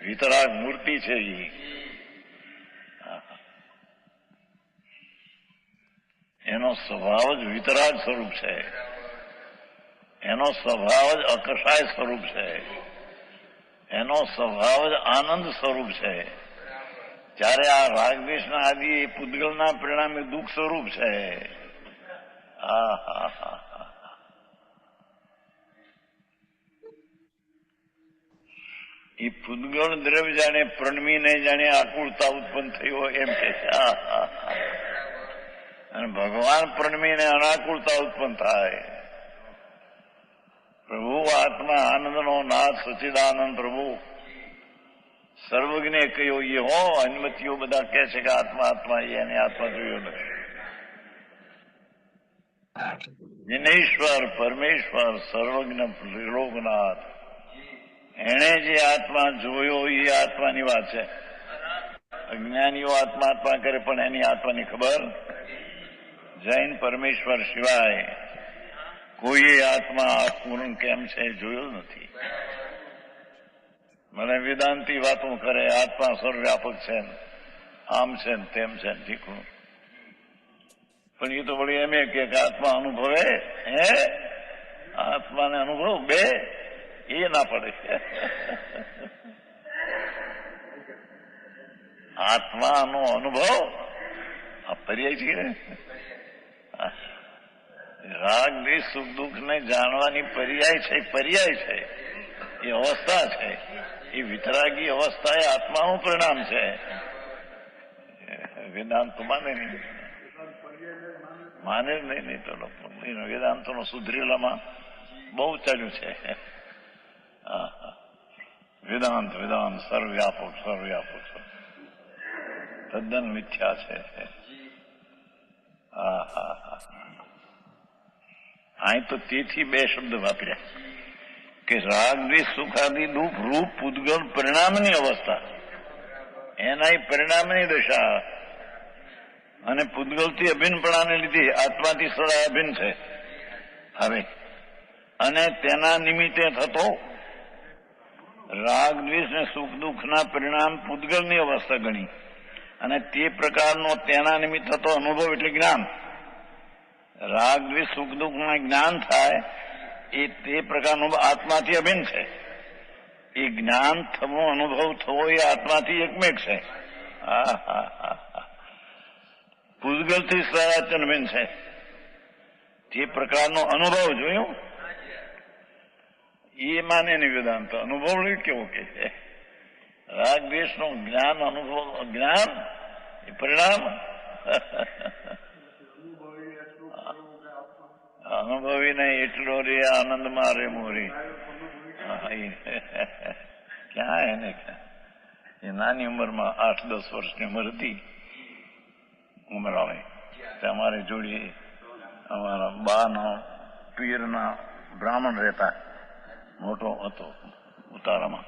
વિતરાગ મૂર્તિ છે એ. એનો સ્વભાવ જ વિતરાગ સ્વરૂપ છે, એનો સ્વભાવ જ અકષાય સ્વરૂપ છે, એનો સ્વભાવ જ આનંદ સ્વરૂપ છે. જ્યારે આ રાગદ્વેષના આદિ એ પૂતગલના પરિણામે દુઃખ સ્વરૂપ છે. એ પૂતગલ દ્રવ્ય જાણે પ્રણમીને જાણે આકુળતા ઉત્પન્ન થઈ હોય એમ કે છે. અને ભગવાન પ્રણમીને અનાકુળતા ઉત્પન્ન થાય. પ્રભુ આત્મા આનંદનો નાથ સચિદાનંદ પ્રભુ સર્વજ્ઞે કહ્યો એ હો. અનુમતિઓ બધા કહે છે કે આત્મા આત્મા, એને આત્મા જોયો નથી. જિનેશ્વર પરમેશ્વર સર્વજ્ઞ ત્રિલોકનાથ, એણે જે આત્મા જોયો એ આત્માની વાત છે. અજ્ઞાનીઓ આત્મા આત્મા કરે પણ એની આત્માની ખબર. જૈન પરમેશ્વર સિવાય કોઈએ આત્મા પૂર્ણ કેમ છે જોયો નથી. મને વેદાંતી વાતો કરે આત્મા સર્વવ્યાપક છે, આમ છે ને તેમ છે ને ઠીકું. પણ એ તો વળી એમ કે આત્મા અનુભવે, હે આત્માને અનુભવ બે એ ના પડે. આત્માનો અનુભવ આ પર્યાય છે. રાગ દ્વેષ સુખ દુઃખ ને જાણવાની પર્યાય છે, પર્યાય છે, એ અવસ્થા છે. એ વિતરાગી અવસ્થા એ આત્માનું પરિણામ છે. વેદાંત તો માને નહીં, માને જ નહીં. તો વેદાંતોનો સુધરેલામાં બહુ ચાલ્યું છે. વેદાંત વેદાંત સર્વવ્યાપક સર્વવ્યાપક તદ્દન મિથ્યા છે. અહીં તો તેથી બે શબ્દ વાપર્યા કે રાગ દ્વેષ સુખાદી દુઃખ રૂપ પૂતગલ પરિણામની અવસ્થા, એના પરિણામની દશા અને પૂતગલથી અભિન્નપણાને લીધે આત્માથી સદા અભિન્ન છે. હવે અને તેના નિમિત્તે થતો રાગ દ્વેષ ને સુખ દુઃખના પરિણામ પૂતગલની અવસ્થા ગણી અને તે પ્રકારનો તેના નિમિત્ત થતો અનુભવ એટલે જ્ઞાન. રાગ દ્વેષ સુખ દુઃખના જ્ઞાન થાય એ તે પ્રકારનો આત્માથી અભિન્ન છે. એ જ્ઞાન થવો અનુભવ થવો એ આત્માથી એકમેક છે. પૂતગલથી સરાચન ભિન્ન છે. તે પ્રકારનો અનુભવ જોયો એ માને નહીં વેદાંત. અનુભવ કેવો કે છે રાગ દ્વેષ નો જ્ઞાન અનુભવ જ્ઞાન એ પરિણામ અનુભવી નહીં એટલો રે આનંદમાં રે મોરી. ક્યાં એને એ નાની ઉંમરમાં 8-10 વર્ષની ઉંમર હતી ઉંમર આવે અમારે જોડી અમારા બાના પીરના બ્રાહ્મણ રહેતા મોટો હતો ઉતારામાં.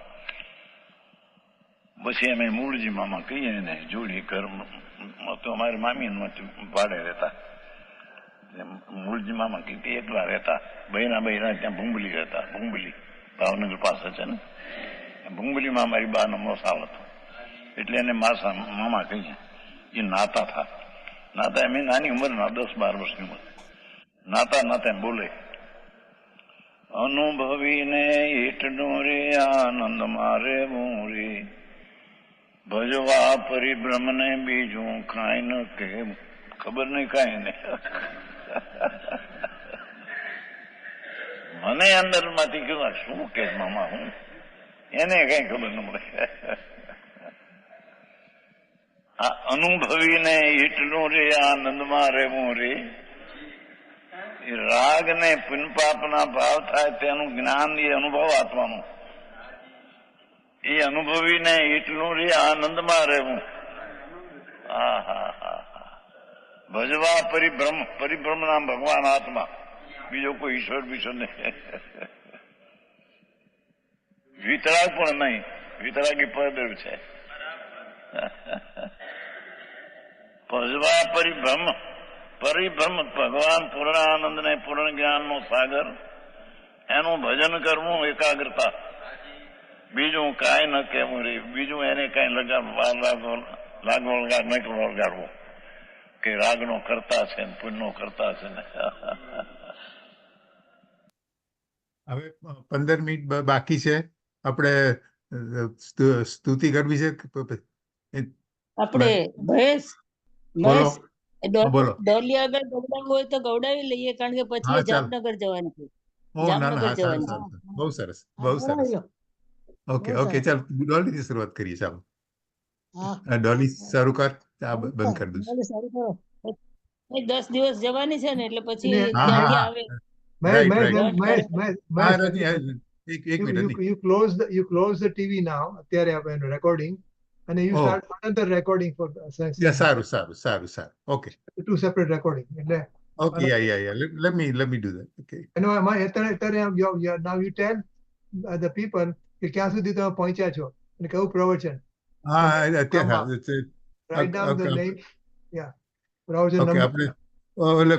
પછી અમે મૂળજી મામા કહીએ ને જોડી ઘર તો અમારી મામી ભાડે રહેતા. મૂળજી મામા કીધી એકલા રહેતા. બહેના ત્યાં ભૂંગલી રહેતા. ભૂંગલી ભાવનગર પાસે છે ને. ભૂંગલીમાં મારી બાનો મોસાળ હતો એટલે એને મામા કહીએ. એ નાતા થા નાતા એમ નાની ઉંમરના 10-12 વર્ષની ઉંમર. નાતા બોલે અનુભવીને એટલો રે આનંદ મારે મોરી ભજવા પરિભ્રમ ને બીજું કાંઈ ન કે ખબર નહીં કાંઈ નહીં. મને અંદર માંથી કીધું શું કે મામા હું એને કઈ ખબર ન પડે. આ અનુભવીને એટલું રે આનંદમાં રહેવું રે, એ રાગ ને પુનપાપના ભાવ થાય તેનું જ્ઞાન, એ અનુભવ આત્માનું. એ અનુભવીને એટલું રે આનંદમાં રહેવું. ભજવા પરિભ્રમ, પરિભ્રમ નામ ભગવાન આત્મા, બીજો કોઈ ઈશ્વર બીજો નહીં. વિતરાગ પણ નહીં, વિતરાગી પરદેવ છે. ભજવા પરિભ્રમ, પરિભ્રમ ભગવાન પૂર્ણ આનંદ ને પૂર્ણ જ્ઞાન નો સાગર, એનું ભજન કરવું એકાગ્રતા. બીજું કાંઈ ન કહેવું રે, બીજું એને કઈ લગાડવું કે રાગનો કરતા છે ને પુણ્યનો કરતા છે ને. હવે 15 મિનિટ બાકી છે. આપણે સ્તુતિ કરવી છે. આપણે મહેશ બોલો. બોલો. ડોલી આગળ ગવડાવવું હોય તો ગવડાવી લઈએ, કારણ કે પછી હા, એ જામનગર જવાનું છે. ઓ ના ના, જામનગર હા, સારું જવાનું. સારું, બહુ સરસ, હા, બહુ સરસ. બોલાવી લો. ઓકે બહુ ઓકે, સરસ. ચાલ ડોલીથી શરૂઆત કરીએ. ચાલો હા ડોલી શરૂ કર. આ સારું બંધ કરો. કરી દઉં. ડોલી સારું કરો. એ 10 દિવસ જવાની છે ને, એટલે પછી ને- હા ત્યાંથી હા આવે. Right, Mahesh, right. Mahesh, Mahesh, હા Mahesh, રજની, એક minute Rajni. you close the TV now. અત્યારે આપણે recording, and you Oh. start another recording for સારું સારું સારું સારું. Okay two separate recording. એટલે okay, yeah. Let me do that. Okay. એનો અત્યારે now you tell the people કે ક્યાં સુધી તમે પહોંચ્યા છો અને કયું પ્રવચન. હા અત્યારે હા, Write down the okay. name. Yeah. પ્રવચન ઓકે, number. આપણે એટલે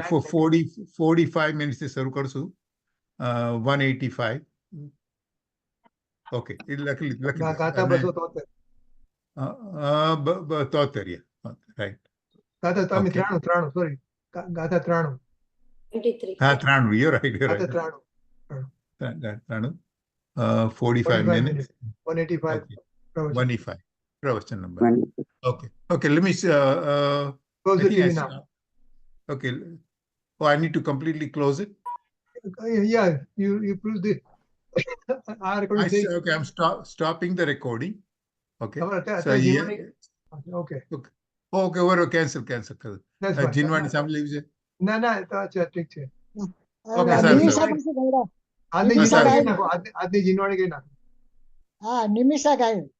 45 મિનિટથી શરૂ કરશું. 185. ઓકે, એ લખી ગાથા 273. 73. રાઈટ. ગાથા તમે Okay. 93 સોરી ગાથા 93. 23. હા 93. You're right. ગાથા 93. 45 minutes. 185 Okay. પ્રવચન. 185. Pravachan number. Okay. Let me. Close I the think TV I now. Okay. Oh, I need to completely close it. Yeah, you prove the our recording says Okay, I'm stopping the recording. Okay. તમારે So અત્યારે yeah. જીવવાની- Okay, Okay, over. Cancel. that's fine. જીનવાણી સાંભળી છે. ના તો અચ્છા ઠીક છે. Okay, આ સારું, નિમિષા સારું. પાસે ગવડાવ. આજની નિમિષા જીનવાણી ગાય. કઈ નાખો. આજની જીનવાણી કઈ નાખો. હા નિમિષા ગાયું.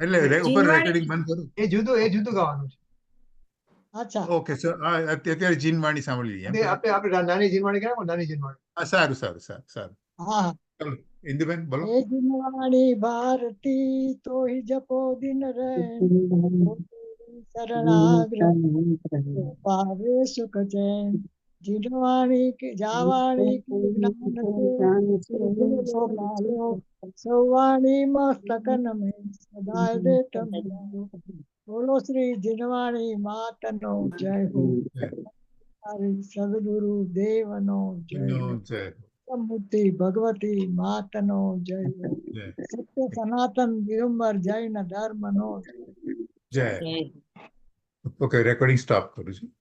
એટલે ઉપર જીનવાણી- રેકોર્ડિંગ બંધ કરું. એ જુદું ગાવાનું છે. અચ્છા ઓકે સર, અત્યારે જીનવાણી સાંભળી લઈએ. આપણે નાની જીનવાણી કઈ નાખો. નાની જીનવાણી. હા, સારું. હા ચાલો ઇન્દુબેન બોલો. એ દિનવાણી ભારતી તો હિ જપો દિન રે શરણાગ્રહ પાવે સુખ ચેન જીનવાણી કે જાવાણી કે જ્ઞાન છે લાલો સૌવાણી મસ્તક નમે સદાય દે તમે બોલો શ્રી જીનવાણી માતનો જય હો. હરિ સદગુરુ દેવનો જય હો. જય. મૂર્તિ ભગવતી માતનો જય હો. જય. સત્ય સનાતન દિગંબર જૈન ધર્મનો જય. ઓકે, રેકોર્ડિંગ સ્ટોપ કરું છું.